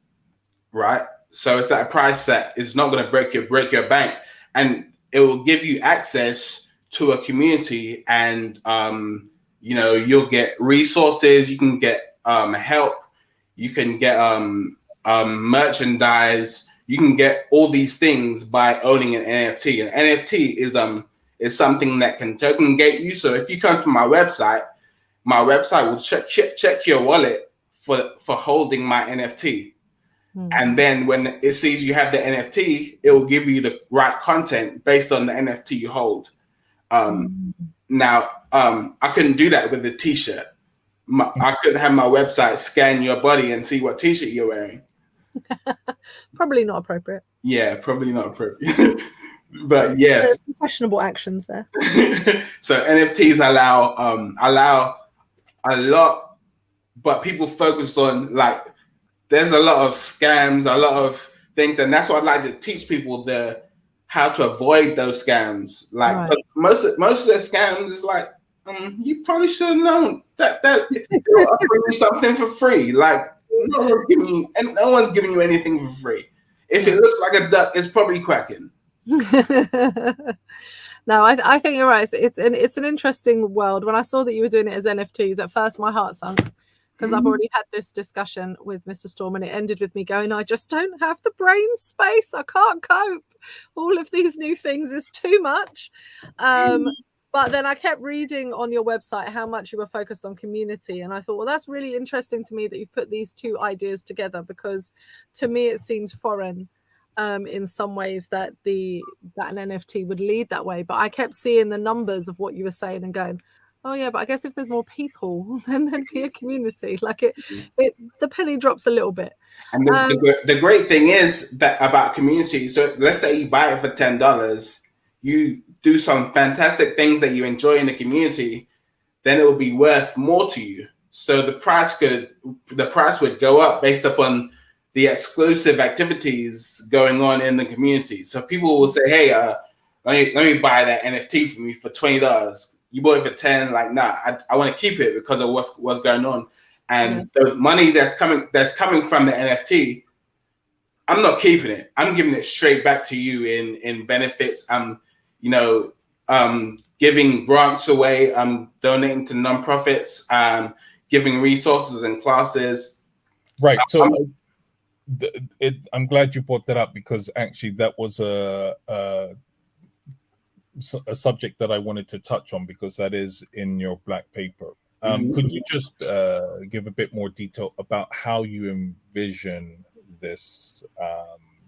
right? So it's at a price that is not going to break your bank, and it will give you access to a community, and you'll get resources, you can get help, you can get merchandise, you can get all these things by owning an NFT. An NFT is something that can token gate you. So if you come to my website will check your wallet for holding my NFT. And then when it sees you have the NFT, it will give you the right content based on the NFT you hold. Now, I couldn't do that with the t-shirt. I couldn't have my website scan your body and see what t-shirt you're wearing. Probably not appropriate. Yeah, probably not appropriate. But yeah, there's some questionable actions there. So NFTs allow a lot, but people focus on there's a lot of scams, a lot of things, and that's what I'd like to teach people how to avoid those scams. Right. Most of the scams is you probably should have known that they're offering you something for free. No one's giving you anything for free. If it looks like a duck, it's probably quacking. No, I think you're right. It's an interesting world. When I saw that you were doing it as NFTs, at first my heart sunk, because I've already had this discussion with Mr. Storm, and it ended with me going, I just don't have the brain space. I can't cope. All of these new things is too much. But then I kept reading on your website how much you were focused on community. And I thought, well, that's really interesting to me that you've put these two ideas together, because to me, it seems foreign in some ways that an NFT would lead that way. But I kept seeing the numbers of what you were saying and going, oh yeah, but I guess if there's more people, then there'd be a community. The penny drops a little bit. And the great thing is that about community. So let's say you buy it for $10, you do some fantastic things that you enjoy in the community, then it will be worth more to you. so the price would go up based upon the exclusive activities going on in the community. So people will say, hey, let me buy that NFT for me for $20. You bought it for 10. Like, nah, I want to keep it because of what's going on. And the money that's coming from the NFT, I'm not keeping it. I'm giving it straight back to you in benefits. I'm, giving grants away. I'm donating to nonprofits. Giving resources and classes. Right. So I'm glad you brought that up, because actually that was a subject that I wanted to touch on, because that is in your black paper. Could you just give a bit more detail about how you envision this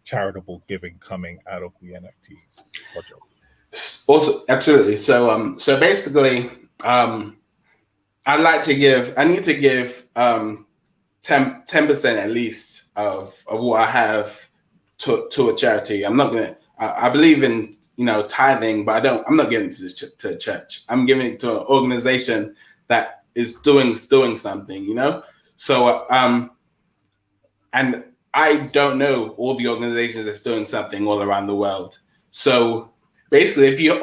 charitable giving coming out of the NFTs project? Also, absolutely. So basically, I need to give 10% at least of what I have to a charity. I'm not gonna. I believe in tithing, but I'm not giving it to a church. I'm giving it to an organization that is doing something. So and I don't know all the organizations that's doing something all around the world. So basically, if you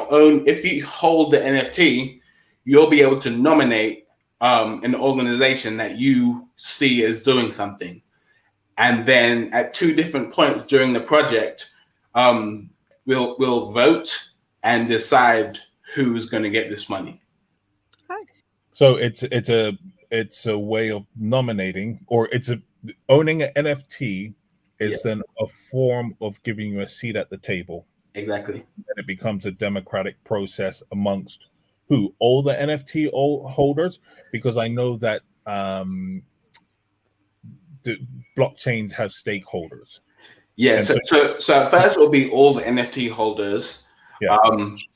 hold the NFT, you'll be able to nominate an organization that you see as doing something. And then at 2 different points during the project, we'll vote and decide who's going to get this money. Okay. So it's a way of nominating, or owning an NFT is then a form of giving you a seat at the table. Exactly. And it becomes a democratic process amongst who? All the NFT holders? Because I know that the blockchains have stakeholders. Yeah. So at first it will be all the NFT holders. Yeah.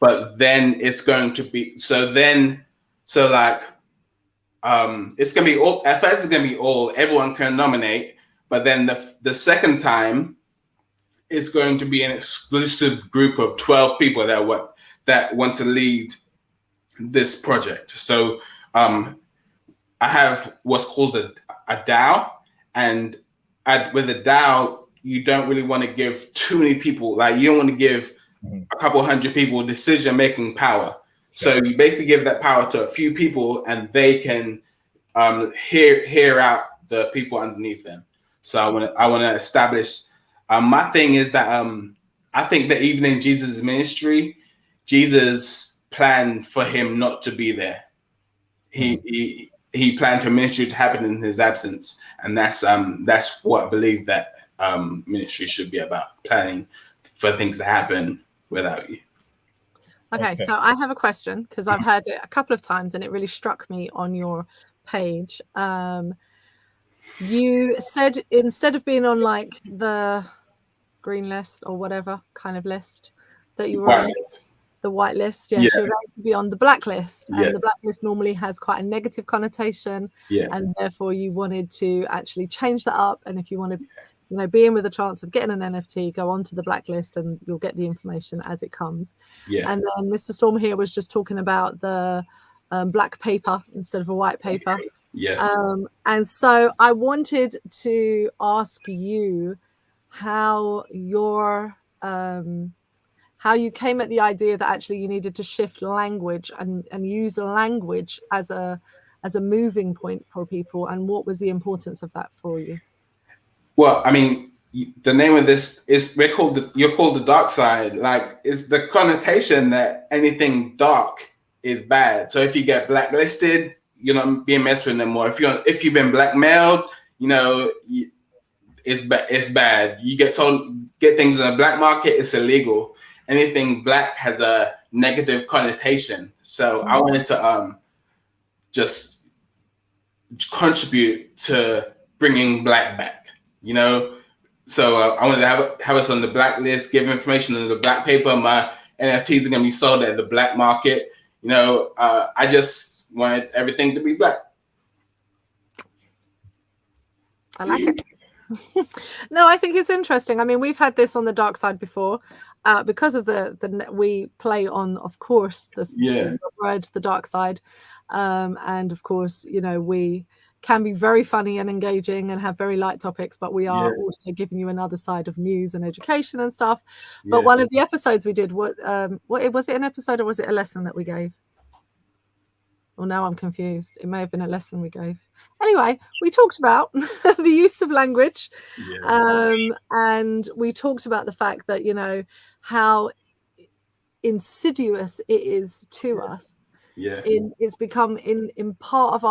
But then it's going to be it's going to be all. At first it's going to be all. Everyone can nominate, but then the second time, it's going to be an exclusive group of 12 people that want to lead this project. So I have what's called a DAO, and with a DAO, you don't really want to give too many people. Like, you don't want to give a couple hundred people decision-making power. So you basically give that power to a few people, and they can hear out the people underneath them. So I want to establish. My thing is that I think that even in Jesus' ministry, Jesus planned for him not to be there. He planned for ministry to happen in his absence, and that's what I believe that ministry should be about: planning for things to happen without you. Okay, so I have a question, because I've heard it a couple of times and it really struck me on your page. You said instead of being on like the green list or whatever kind of list that you were on, the white list, you're going to be on the black list. And the black list normally has quite a negative connotation, and therefore you wanted to actually change that up. And if you want to be in with a chance of getting an NFT, go onto the blacklist and you'll get the information as it comes. And then Mr. Storm here was just talking about the black paper instead of a white paper. And so I wanted to ask you how you came at the idea that actually you needed to shift language and use language as a moving point for people, and what was the importance of that for you? Well, I mean, the name of this is you're called the Darkside. Like, it's the connotation that anything dark is bad. So if you get blacklisted, you're not being messed with anymore. If you've been blackmailed, it's bad. You get things in the black market, it's illegal. Anything black has a negative connotation. So I wanted to just contribute to bringing black back. So I wanted to have us on the blacklist, give information on the black paper. My NFTs are going to be sold at the black market. I just wanted everything to be black. I like it. No, I think it's interesting. I mean, we've had this on the dark side before, because of the we play on, of course, the word, the dark side. And of course, you know, we can be very funny and engaging and have very light topics, but we are also giving you another side of news and education and stuff. But one of the episodes we did, what was it, an episode or was it a lesson that we gave? Well, now I'm confused. It may have been a lesson we gave. Anyway, we talked about the use of language, and we talked about the fact that, you know, how insidious it is to us. It's become in part of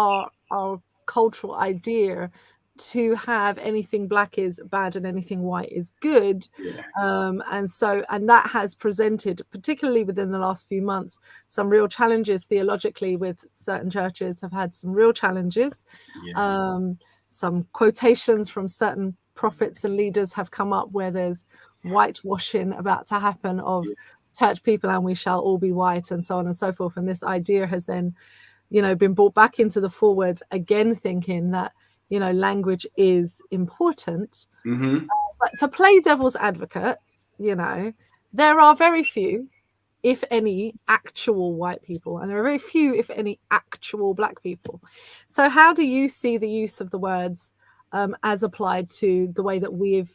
our cultural idea to have anything black is bad and anything white is good. And that has presented, particularly within the last few months, some real challenges theologically. With certain churches have had some real challenges. Some quotations from certain prophets and leaders have come up where there's whitewashing about to happen of church people, and we shall all be white, and so on and so forth. And this idea has then, you know, been brought back into the forward again, thinking that, you know, language is important. But to play devil's advocate, you know, there are very few, if any, actual white people, and there are very few, if any, actual black people. So how do you see the use of the words as applied to the way that we've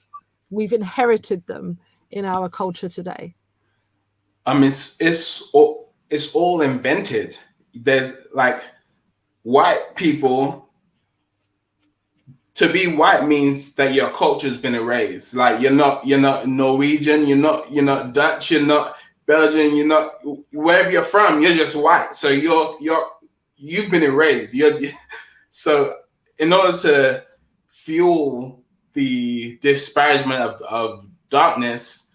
inherited them in our culture today? I mean, it's all invented. There's like white people. To be white means that your culture's been erased. Like you're not Norwegian, you're not Dutch, you're not Belgian, you're not wherever you're from. You're just white. So you've been erased. So in order to fuel the disparagement of darkness,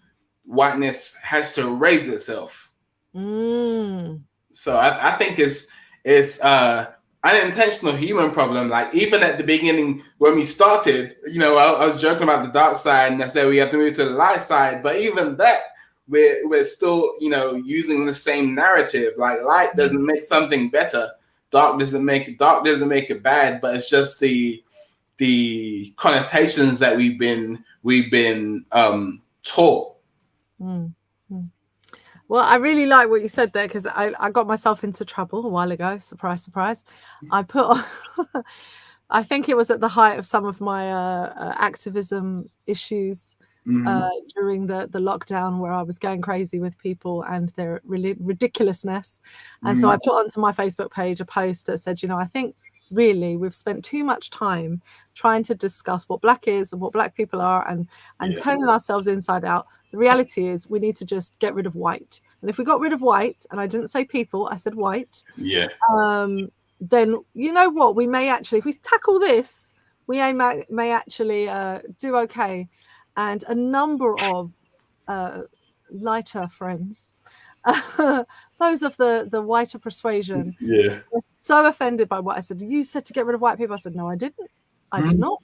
whiteness has to raise itself. So I think it's unintentional human problem. Like even at the beginning when we started, you know, I was joking about the dark side and I said we have to move to the light side, but even that we're still, you know, using the same narrative. Like light doesn't make something better, dark doesn't make it bad, but it's just the connotations that we've been taught. Well, I really like what you said there, because I got myself into trouble a while ago. Surprise, surprise. I put I think it was at the height of some of my activism issues during the lockdown, where I was going crazy with people and their ridiculousness. And so I put onto my Facebook page a post that said, you know, I think really we've spent too much time trying to discuss what black is and what black people are and turning ourselves inside out. The reality is we need to just get rid of white. And if we got rid of white, and I didn't say people, I said white, then you know what, we may actually, if we tackle this, we may actually do okay. And a number of lighter friends, those of the whiter persuasion, were so offended by what I said. You said to get rid of white people. I said, no, I didn't. I did not.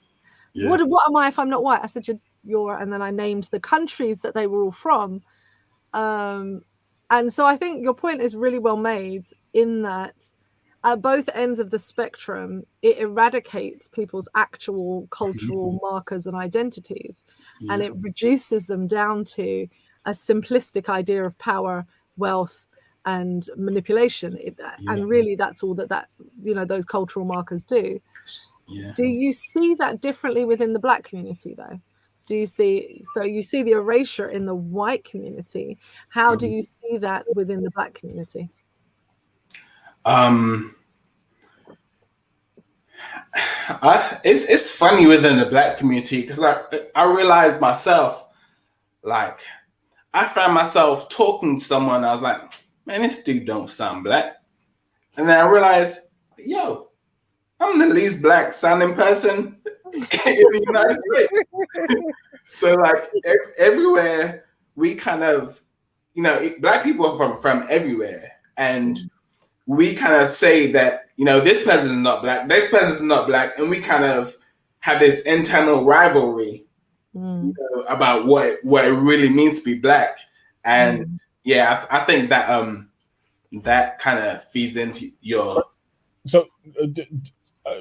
What am I if I'm not white? I said, you're, and then I named the countries that they were all from. And so I think your point is really well made, in that at both ends of the spectrum, it eradicates people's actual cultural markers and identities, and it reduces them down to a simplistic idea of power, wealth, and manipulation. And really, that's all that you know, those cultural markers do. Do you see that differently within the black community, though? Do you see, so you see the erasure in the white community? How do you see that within the black community? It's funny within the black community, because I realized myself, like I found myself talking to someone, I was like, man, this dude don't sound black. And then I realized, yo, I'm the least black sounding person in the United States. So like everywhere we kind of, you know, black people are from everywhere, and we kind of say that, you know, this person is not black, this person is not black, and we kind of have this internal rivalry, you know, about what it really means to be black. And I think that that kind of feeds into your. So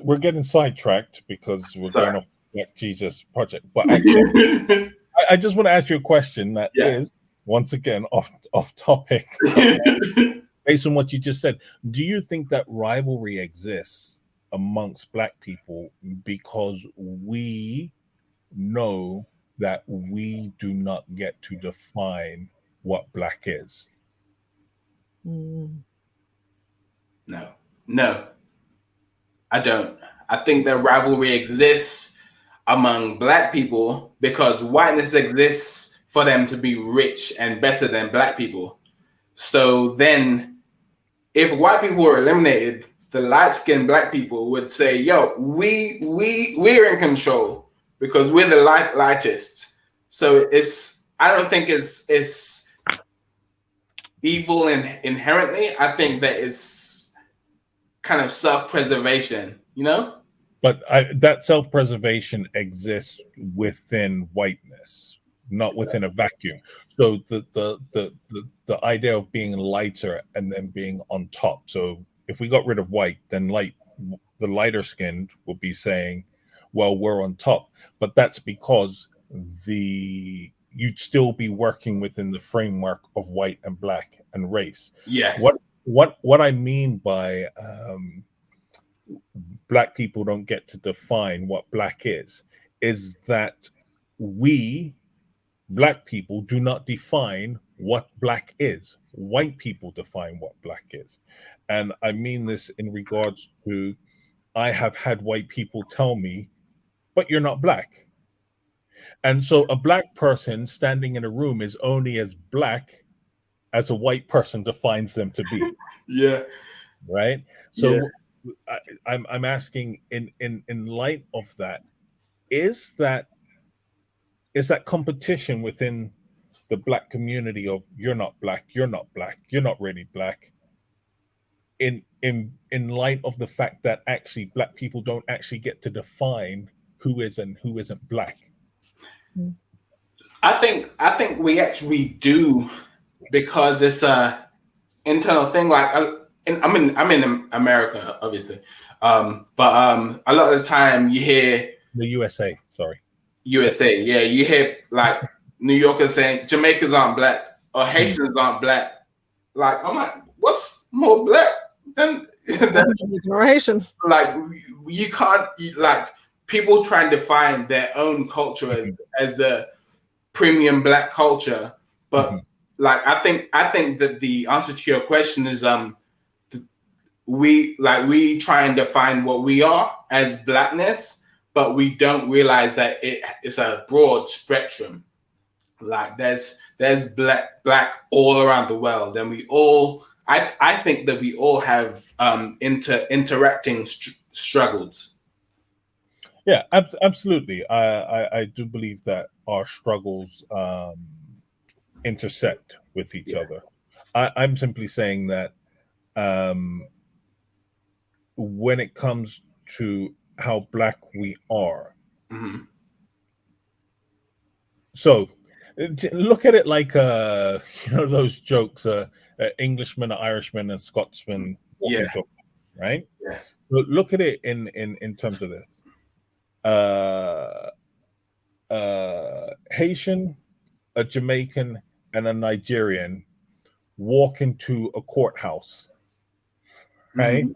we're getting sidetracked because we're going off Black Jesus Project, but actually, I just want to ask you a question that is once again off topic. based on what you just said, do you think that rivalry exists amongst Black people because we know that we do not get to define what Black is? Mm. No, I don't. I think that rivalry exists among Black people because whiteness exists for them to be rich and better than Black people. So then, if white people were eliminated, the light-skinned Black people would say, "Yo, we're in control because we're the lightest." So I don't think it's evil inherently. I think that it's kind of self-preservation, you know? But that self-preservation exists within whiteness, not within a vacuum. So the idea of being lighter and then being on top. So if we got rid of white, then the lighter skinned would be saying, well, we're on top. But that's because you'd still be working within the framework of white and Black and race. Yes. What I mean by Black people don't get to define what Black is that we, Black people, do not define what Black is. White people define what Black is. And I mean this in regards to, I have had white people tell me, but you're not Black. And so a Black person standing in a room is only as Black as a white person defines them to be. Yeah. Right? So I'm asking in light of that, is that competition within the Black community of you're not Black, you're not really Black, in light of the fact that actually Black people don't actually get to define who is and who isn't Black? I think we actually do, because it's a internal thing. Like I'm in America, obviously, but a lot of the time you hear the USA. USA, yeah, you hear like New Yorkers saying Jamaicans aren't Black or Haitians aren't Black. Like, I'm like, what's more Black than generation? Like, you can't, like, people try and define their own culture as a premium Black culture, but like I think that the answer to your question is we try and define what we are as Blackness, but we don't realize that it's a broad spectrum. Like there's black all around the world, and we all I think that we all have interacting struggles. Yeah, absolutely. I do believe that our struggles intersect with each other. I'm simply saying that when it comes to how Black we are, so look at it like those jokes, Englishman, Irishman, and Scotsman, right? Yeah. But look at it in terms of this. Haitian, a Jamaican, and a Nigerian walk into a courthouse, right?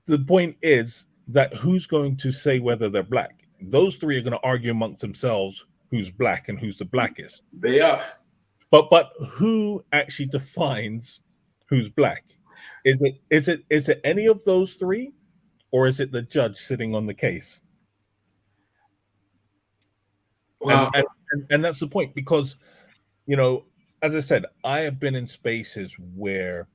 The point is that who's going to say whether they're Black? Those three are going to argue amongst themselves who's Black and who's the Blackest. They are. But who actually defines who's Black? Is it any of those three, or is it the judge sitting on the case? Well, and that's the point, because as I said, I have been in spaces where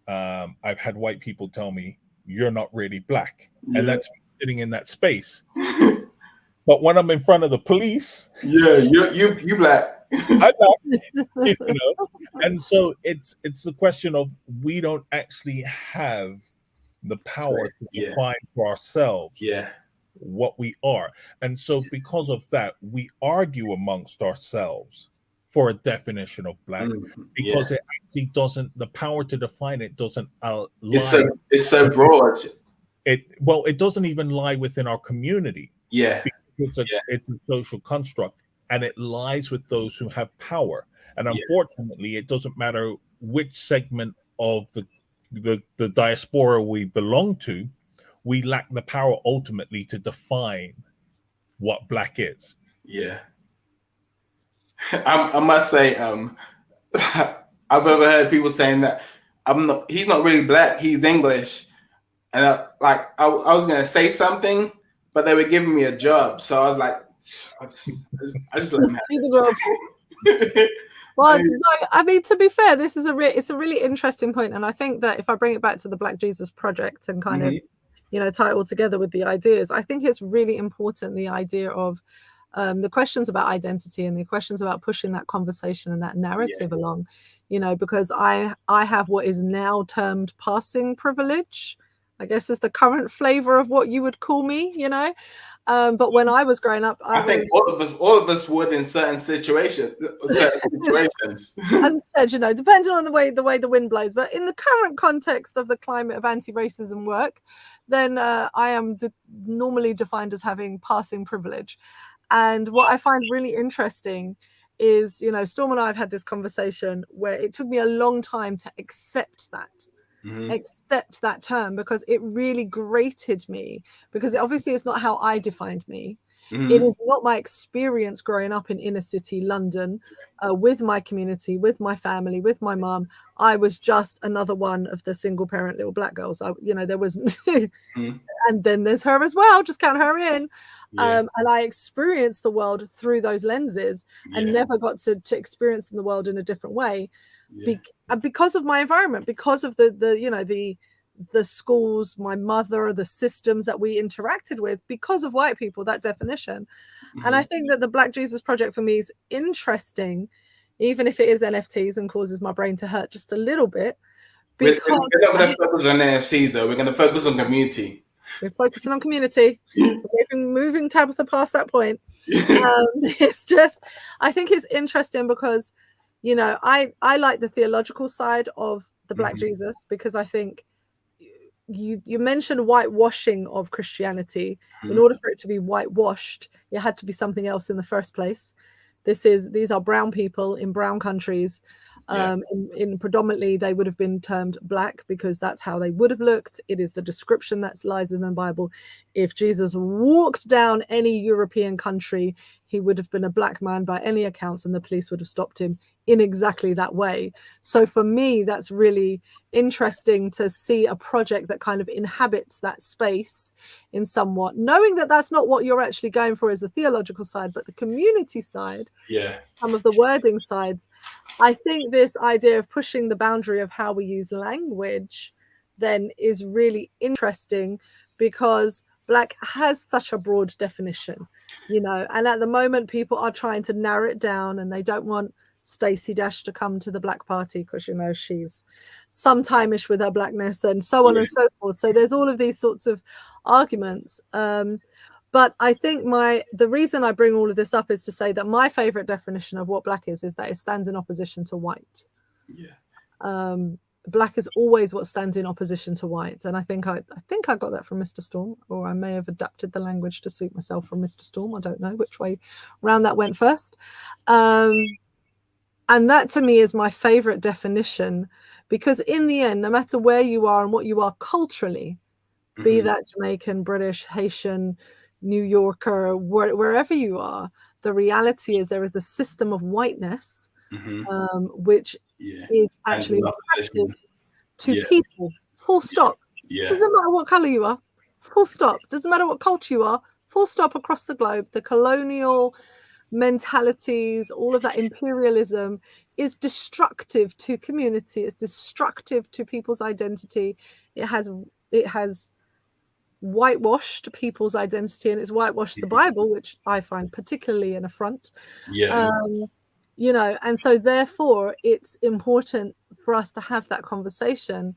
I've had white people tell me you're not really Black, and that's sitting in that space. But when I'm in front of the police, you Black. I'm Black, And so it's the question of, we don't actually have the power to define for ourselves what we are. And so because of that, we argue amongst ourselves for a definition of Black, because it actually doesn't, the power to define it doesn't lie. It's so broad. It doesn't even lie within our community. Yeah. It's a social construct, and it lies with those who have power. And unfortunately, it doesn't matter which segment of the diaspora we belong to, we lack the power ultimately to define what black is. Yeah. I must say, I've ever heard people saying that he's not really black, he's English. And I was going to say something, but they were giving me a job. So I was like, I just let them have it. Well, no, I mean, to be fair, this is it's a really interesting point. And I think that if I bring it back to the Black Jesus Project and kind of, tie it all together with the ideas, I think it's really important, the idea of the questions about identity and the questions about pushing that conversation and that narrative along, because I have what is now termed passing privilege, I guess is the current flavor of what you would call me, but when I was growing up, I think all of us would in certain situations. As I said, depending on the way the wind blows. But in the current context of the climate of anti-racism work, then I am normally defined as having passing privilege. And what I find really interesting is, Storm and I have had this conversation where it took me a long time to accept that term, because it really grated me, because obviously it's not how I defined me. It is not my experience growing up in inner city London with my community, with my family, with my mum. I was just another one of the single parent little black girls. There was and then there's her as well, just count her in. And I experienced the world through those lenses and never got to experience the world in a different way. Because of my environment, because of the schools, my mother, the systems that we interacted with, because of white people, that definition. And I think that the Black Jesus Project for me is interesting, even if it is NFTs and causes my brain to hurt just a little bit. We're not going to focus on NFTs, though. We're going to focus on community. We're focusing on community. We're moving Tabitha past that point. It's just, I think it's interesting because, I like the theological side of the Black Jesus, because I think you mentioned whitewashing of Christianity. In order for it to be whitewashed, it had to be something else in the first place. These are brown people in brown countries. In predominantly they would have been termed black because that's how they would have looked. It is the description that lies in the Bible. If Jesus walked down any European country, he would have been a black man by any accounts, and the police would have stopped him in exactly that way. So for me, that's really interesting to see a project that kind of inhabits that space in somewhat, knowing that that's not what you're actually going for as the theological side, but the community side, some of the wording sides. I think this idea of pushing the boundary of how we use language then is really interesting, because black has such a broad definition, and at the moment people are trying to narrow it down, and they don't want Stacey Dash to come to the Black Party because she's sometime-ish with her blackness and so on and so forth. So there's all of these sorts of arguments. But I think the reason I bring all of this up is to say that my favorite definition of what black is that it stands in opposition to white. Black is always what stands in opposition to white. And I think I got that from Mr. Storm, or I may have adapted the language to suit myself from Mr. Storm. I don't know which way round that went first. And that to me is my favorite definition, because in the end, no matter where you are and what you are culturally, be that Jamaican, British, Haitian, New Yorker, wherever you are, the reality is there is a system of whiteness, which is actually attractive to people. Full stop. Doesn't matter what color you are. Full stop. Doesn't matter what culture you are. Full stop across the globe. The colonial mentalities, all of that imperialism is destructive to community. It's destructive to people's identity. It has whitewashed people's identity, and it's whitewashed the Bible, which I find particularly an affront. And so therefore it's important for us to have that conversation.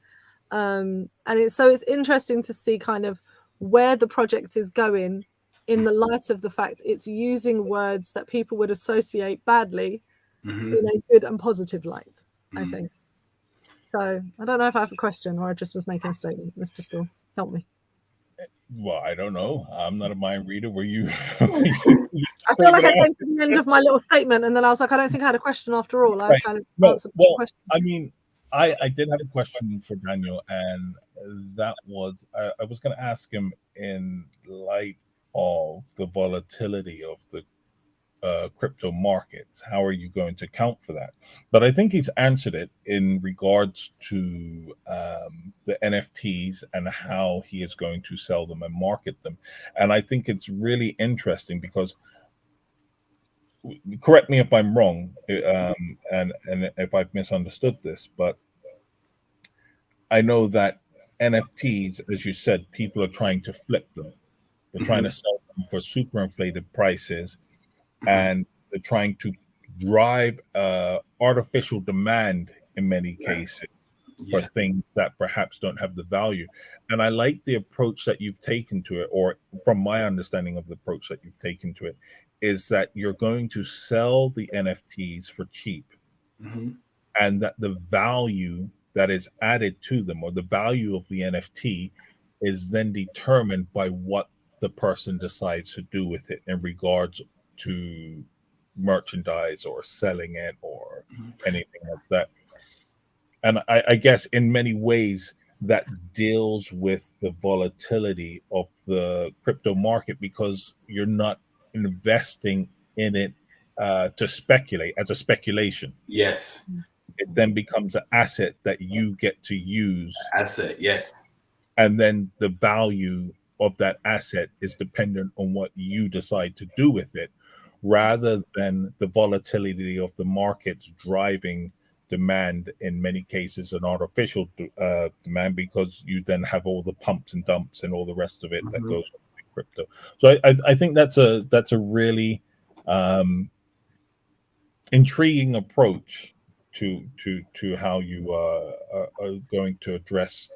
And it's interesting to see kind of where the project is going, in the light of the fact it's using words that people would associate badly in a good and positive light, I think. So I don't know if I have a question or I just was making a statement. Mr. Storm, help me. Well, I don't know. I'm not a mind reader. Were you I feel like I came to the end of my little statement, and then I was like, I don't think I had a question after all. I kind of answered the question. I mean, I did have a question for Daniel, and that was I was going to ask him in light of the volatility of the crypto markets. How are you going to account for that? But I think he's answered it in regards to the NFTs and how he is going to sell them and market them. And I think it's really interesting because, correct me if I'm wrong, and if I've misunderstood this, but I know that NFTs, as you said, people are trying to flip them. They're trying to sell them for super inflated prices, and they're trying to drive artificial demand in many cases for things that perhaps don't have the value. And I like the approach that you've taken to it, or from my understanding of the approach that you've taken to it, is that you're going to sell the NFTs for cheap, and that the value that is added to them, or the value of the NFT, is then determined by what the person decides to do with it in regards to merchandise or selling it or anything like that. And I guess in many ways that deals with the volatility of the crypto market, because you're not investing in it to speculate as a speculation. Yes. It then becomes an asset that you get to use. Asset, yes. And then the value of that asset is dependent on what you decide to do with it, rather than the volatility of the markets driving demand, in many cases an artificial demand, because you then have all the pumps and dumps and all the rest of it that goes with crypto. So I think that's a really intriguing approach to how you are going to address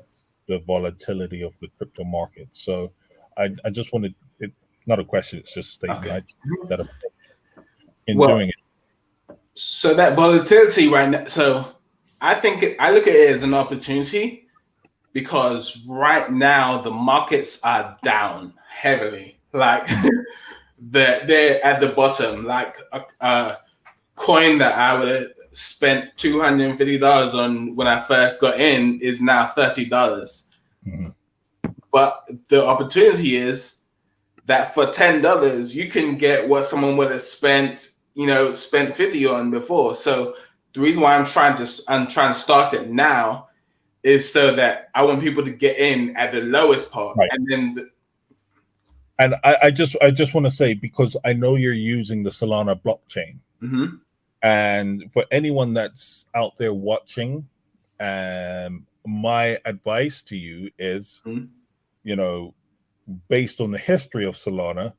the volatility of the crypto market. So I just wanted it, not a question, it's just a statement. Okay. I just that approach in Well, doing it. So that volatility right now, so I think I look at it as an opportunity, because right now the markets are down heavily. Like they're at the bottom. Like a coin that I would have spent $250 on when I first got in is now $30. But the opportunity is that for $10 you can get what someone would have spent 50 on before. So the reason why I'm trying to start it now is so that I want people to get in at the lowest part, right. And then and I just want to say, because I know you're using the Solana blockchain, and for anyone that's out there watching, my advice to you is, based on the history of Solana,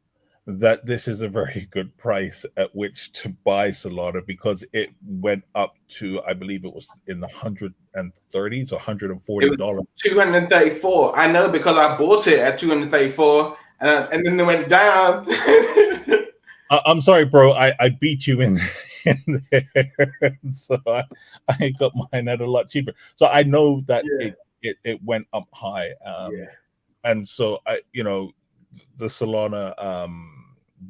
that this is a very good price at which to buy Solana, because it went up to, I believe it was in the $130s or $140. $234. I know, because I bought it at $234, and then it went down. I'm sorry, bro. I beat you in there, so I got mine at a lot cheaper. So I know that it went up high, and so the Solana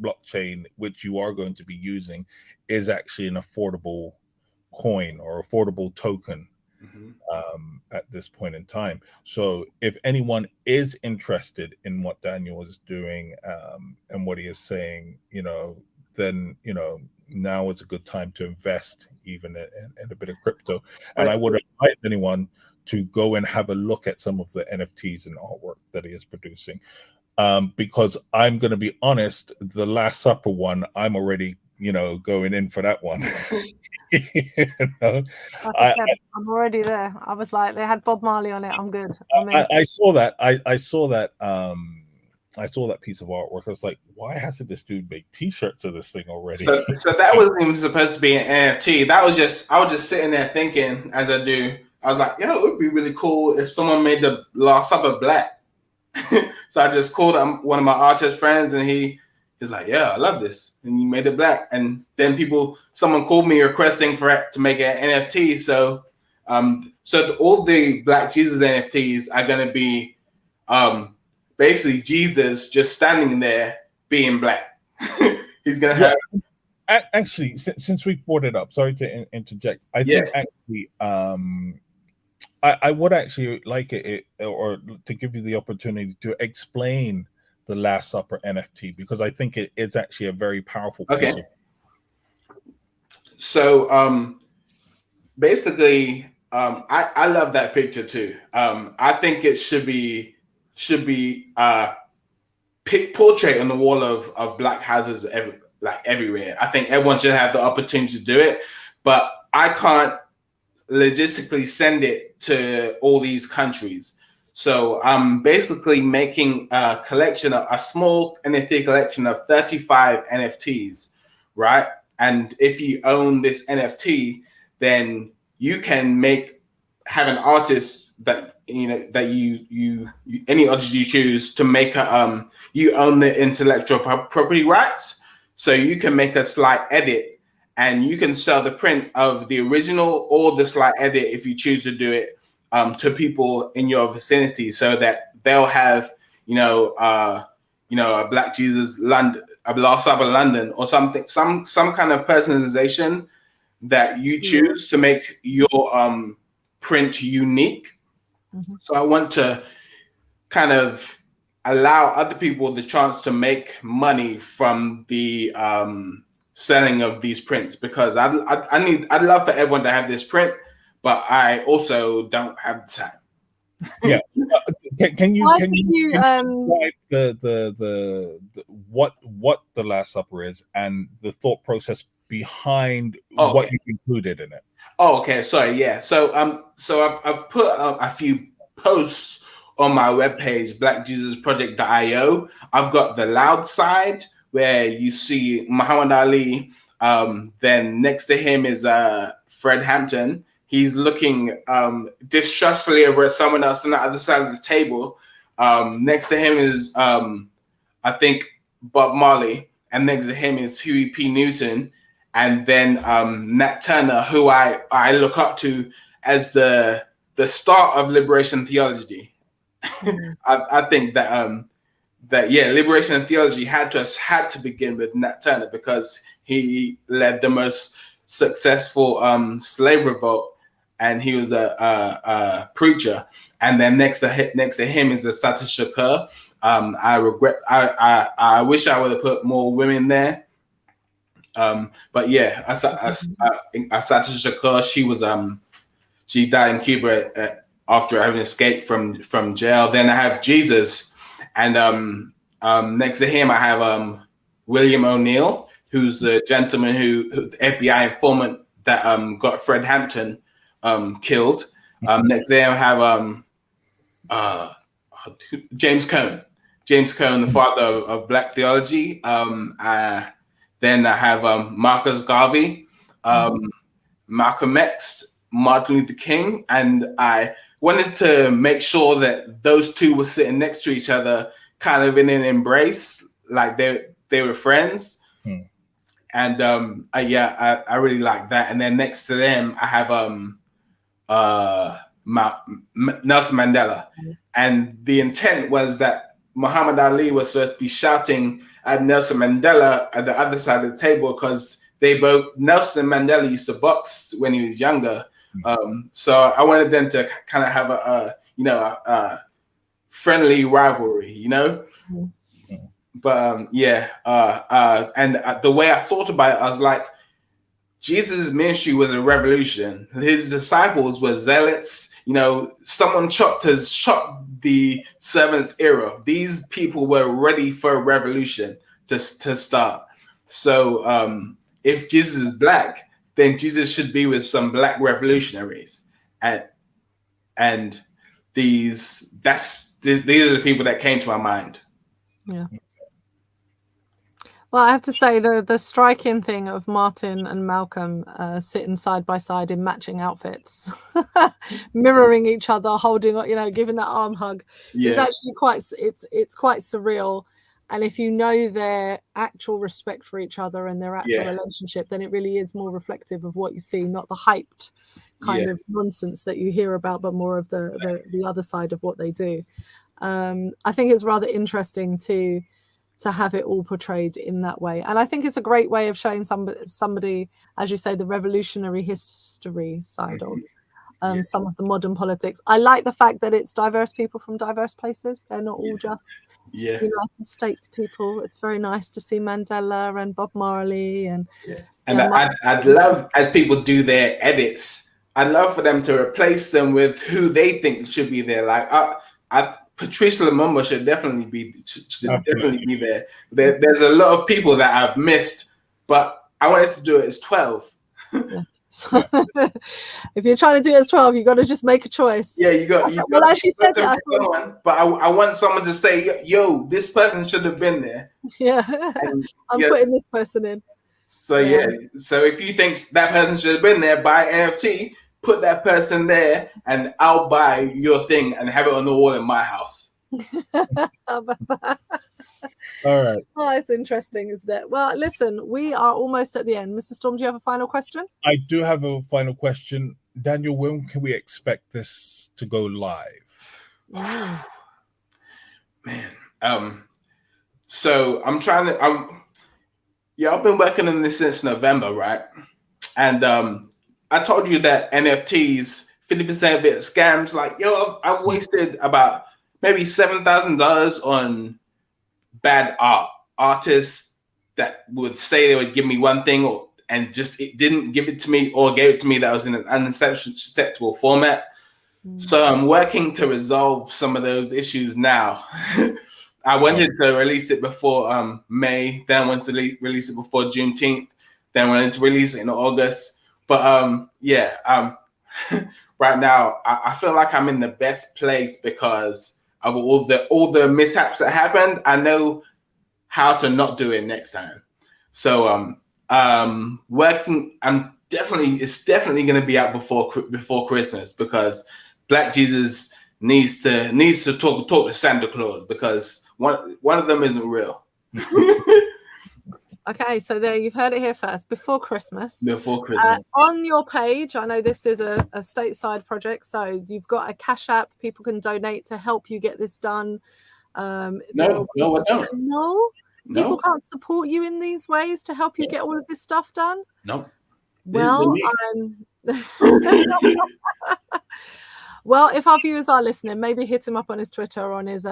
blockchain, which you are going to be using, is actually an affordable coin or affordable token at this point in time. So if anyone is interested in what Daniel is doing and what he is saying, then now is a good time to invest even in a bit of crypto. And I would advise anyone to go and have a look at some of the NFTs and artwork that he is producing. Because I'm going to be honest, the Last Supper one, I'm already, going in for that one. I'm already there. I was like, they had Bob Marley on it. I'm good. I saw that. I saw that. I saw that piece of artwork. I was like, why hasn't this dude made T-shirts of this thing already? So that wasn't even supposed to be an NFT. I was just sitting there thinking, as I do. I was like, it would be really cool if someone made the Last Supper black. So I just called one of my artist friends, and he's like, yeah, I love this, and he made it black. And then someone called me requesting for it to make an NFT. So all the Black Jesus NFTs are going to be basically Jesus just standing there being black. he's gonna have. Actually, since we've brought it up, sorry to interject. I think actually, I would actually like it, or to give you the opportunity to explain the Last Supper NFT, because I think it's actually a very powerful piece of. So basically, I love that picture too. I think it should be portrait on the wall of black houses everywhere. I think everyone should have the opportunity to do it, but I can't logistically send it to all these countries. So I'm basically making a collection, a small NFT collection of 35 NFTs, right? And if you own this NFT, then you can have an artist that you any artist you choose to make a you own the intellectual property rights, so you can make a slight edit and you can sell the print of the original or the slight edit if you choose to do it to people in your vicinity, so that they'll have a Black Jesus London, a Last Supper London, or something, some kind of personalization that you choose to make your print unique. Mm-hmm. So I want to kind of allow other people the chance to make money from the selling of these prints, because I'd love for everyone to have this print, but I also don't have the time. Yeah. Can you describe the what the Last Supper is and the thought process behind what you included in it? Oh, okay. Sorry. Yeah. So I've put a few posts on my webpage, blackjesusproject.io. I've got the loud side, where you see Muhammad Ali. Then next to him is Fred Hampton. He's looking distrustfully over at someone else on the other side of the table. Next to him is, I think, Bob Marley. And next to him is Huey P. Newton. And then Nat Turner, who I look up to as the start of liberation theology. I think that liberation theology had to begin with Nat Turner, because he led the most successful slave revolt, and he was a preacher. And then next to him is Assata Shakur. I wish I would have put more women there. But yeah, Assata Shakur, she died in Cuba after having escaped from jail. Then I have Jesus, and next to him I have William O'Neill, who's the gentleman who the FBI informant that got Fred Hampton killed. Next to him I have James Cone, the father of Black theology. Then I have Marcus Garvey, Malcolm X, Martin Luther King, and I wanted to make sure that those two were sitting next to each other, kind of in an embrace, like they were friends. And I really like that. And then next to them, I have Nelson Mandela. And the intent was that Muhammad Ali was supposed to be shouting at Nelson Mandela at the other side of the table, because Nelson Mandela used to box when he was younger. So I wanted them to kind of have a friendly rivalry, But and the way I thought about it, I was like, Jesus' ministry was a revolution. His disciples were zealots. Someone chopped the servant's ear off. These people were ready for a revolution to start. So if Jesus is Black, then Jesus should be with some Black revolutionaries. And these are the people that came to my mind. Yeah. Well, I have to say the striking thing of Martin and Malcolm sitting side by side in matching outfits, mirroring each other, holding, giving that arm hug, is actually it's quite surreal. And if you know their actual respect for each other and their actual relationship, then it really is more reflective of what you see, not the hyped kind of nonsense that you hear about, but more of the other side of what they do. I think it's rather interesting to to have it all portrayed in that way. And I think it's a great way of showing somebody, as you say, the revolutionary history side of some of the modern politics. I like the fact that it's diverse people from diverse places. They're not all just United States people. It's very nice to see Mandela and Bob Marley and I'd love, as people do their edits, I'd love for them to replace them with who they think should be there. Like Patrice Lumumba should definitely be there. There's a lot of people that I've missed, but I wanted to do it as 12. If you're trying to do it as 12, you got to just make a choice. Yeah, you got. Well, as you said, but I want someone to say, "Yo, this person should have been there." Yeah, I'm putting this person in. So so if you think that person should have been there, buy NFT, put that person there, and I'll buy your thing and have it on the wall in my house. How about that? All right. Oh, it's interesting, isn't it? Well, listen, we are almost at the end. Mr. Storm, do you have a final question? I do have a final question. Daniel, when can we expect this to go live? Man, so I'm trying to. I've been working on this since November, right? And I told you that NFTs, 50% of it scams. Like, I wasted about maybe $7,000 on bad artists that would say they would give me one thing and just it didn't give it to me, or gave it to me that was in an unacceptable format. So I'm working to resolve some of those issues now. I wanted to release it before May, then I wanted to release it before Juneteenth, then I wanted to release it in August. But right now I feel like I'm in the best place because of all the mishaps that happened. I know how to not do it next time. So it's definitely going to be out before Christmas, because Black Jesus needs to talk to Santa Claus, because one of them isn't real. Okay, so there, you've heard it here first. Before Christmas. Before Christmas. On your page, I know this is a stateside project, so you've got a Cash App. People can donate to help you get this done. No, I don't. No? People can't support you in these ways to help you get all of this stuff done? No. Well, well, if our viewers are listening, maybe hit him up on his Twitter or on his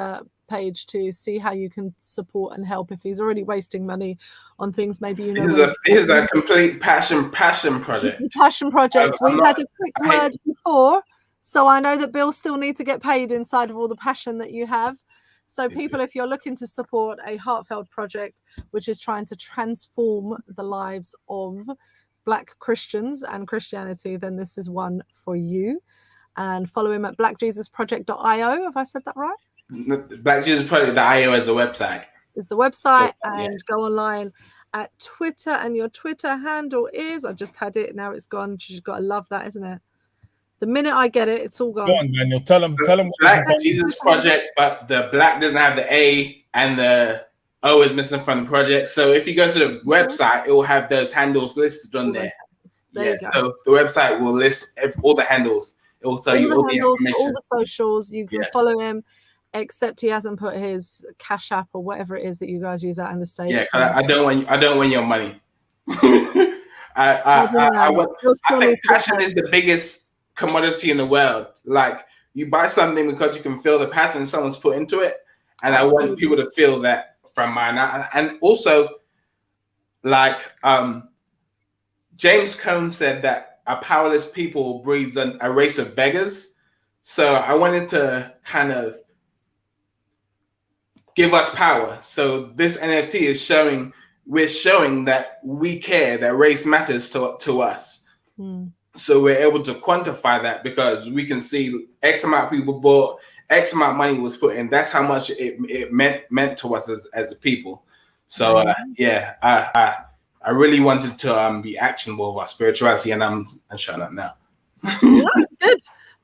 page to see how you can support and help. If he's already wasting money on things, maybe It's a complete passion project. It's a passion project. We had a quick word before, so I know that bills still need to get paid inside of all the passion that you have. So people, if you're looking to support a heartfelt project which is trying to transform the lives of Black Christians and Christianity, then this is one for you. And follow him at blackjesusproject.io. Have I said that right? Blackjesusproject.io is the website. Is the website, and go online at Twitter, and your Twitter handle is, I just had it, now it's gone. You've got to love that, isn't it? The minute I get it, it's all gone. Go on, Daniel. Tell him. Black Jesus Project, but the black doesn't have the A and the O is missing from the project. So if you go to the website, it will have those handles listed on there. So the website will list all the handles. It will tell you all the information. All the socials. You can follow him, except he hasn't put his Cash App or whatever it is that you guys use out in the States. Yeah, I don't want your money. I think passion is the biggest commodity in the world. Like, you buy something because you can feel the passion someone's put into it, and I want people to feel that from mine. And also, like James Cone said, that a powerless people breeds a race of beggars. So I wanted to kind of give us power. So this NFT is showing that we care, that race matters to us. So we're able to quantify that, because we can see X amount of people bought, X amount of money was put in. That's how much it meant to us as a people. So I really wanted to be actionable with our spirituality, and I'm showing up now. That's good.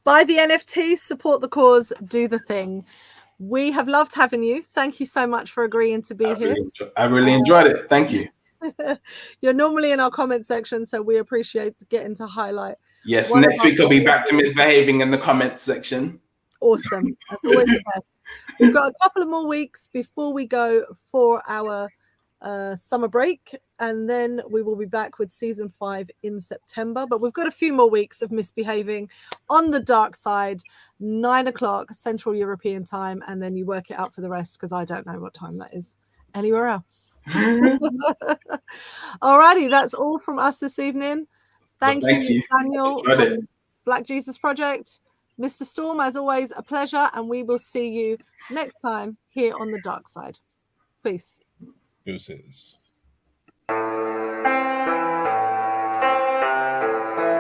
Buy the NFT, support the cause, do the thing. We have loved having you. Thank you so much for agreeing to be here. I really enjoyed it. Thank you. You're normally in our comment section, so we appreciate getting to highlight. Yes, next week I'll be back to misbehaving in the comment section. Awesome. That's always the best. We've got a couple of more weeks before we go for our summer break, and then we will be back with season 5 in September. But we've got a few more weeks of misbehaving on the dark side, 9 o'clock Central European time, and then you work it out for the rest, because I don't know what time that is anywhere else. Alrighty, that's all from us this evening. Thank you, Daniel from Black Jesus Project. Mr. Storm, as always, a pleasure, and we will see you next time here on the dark side. Peace. Deuces.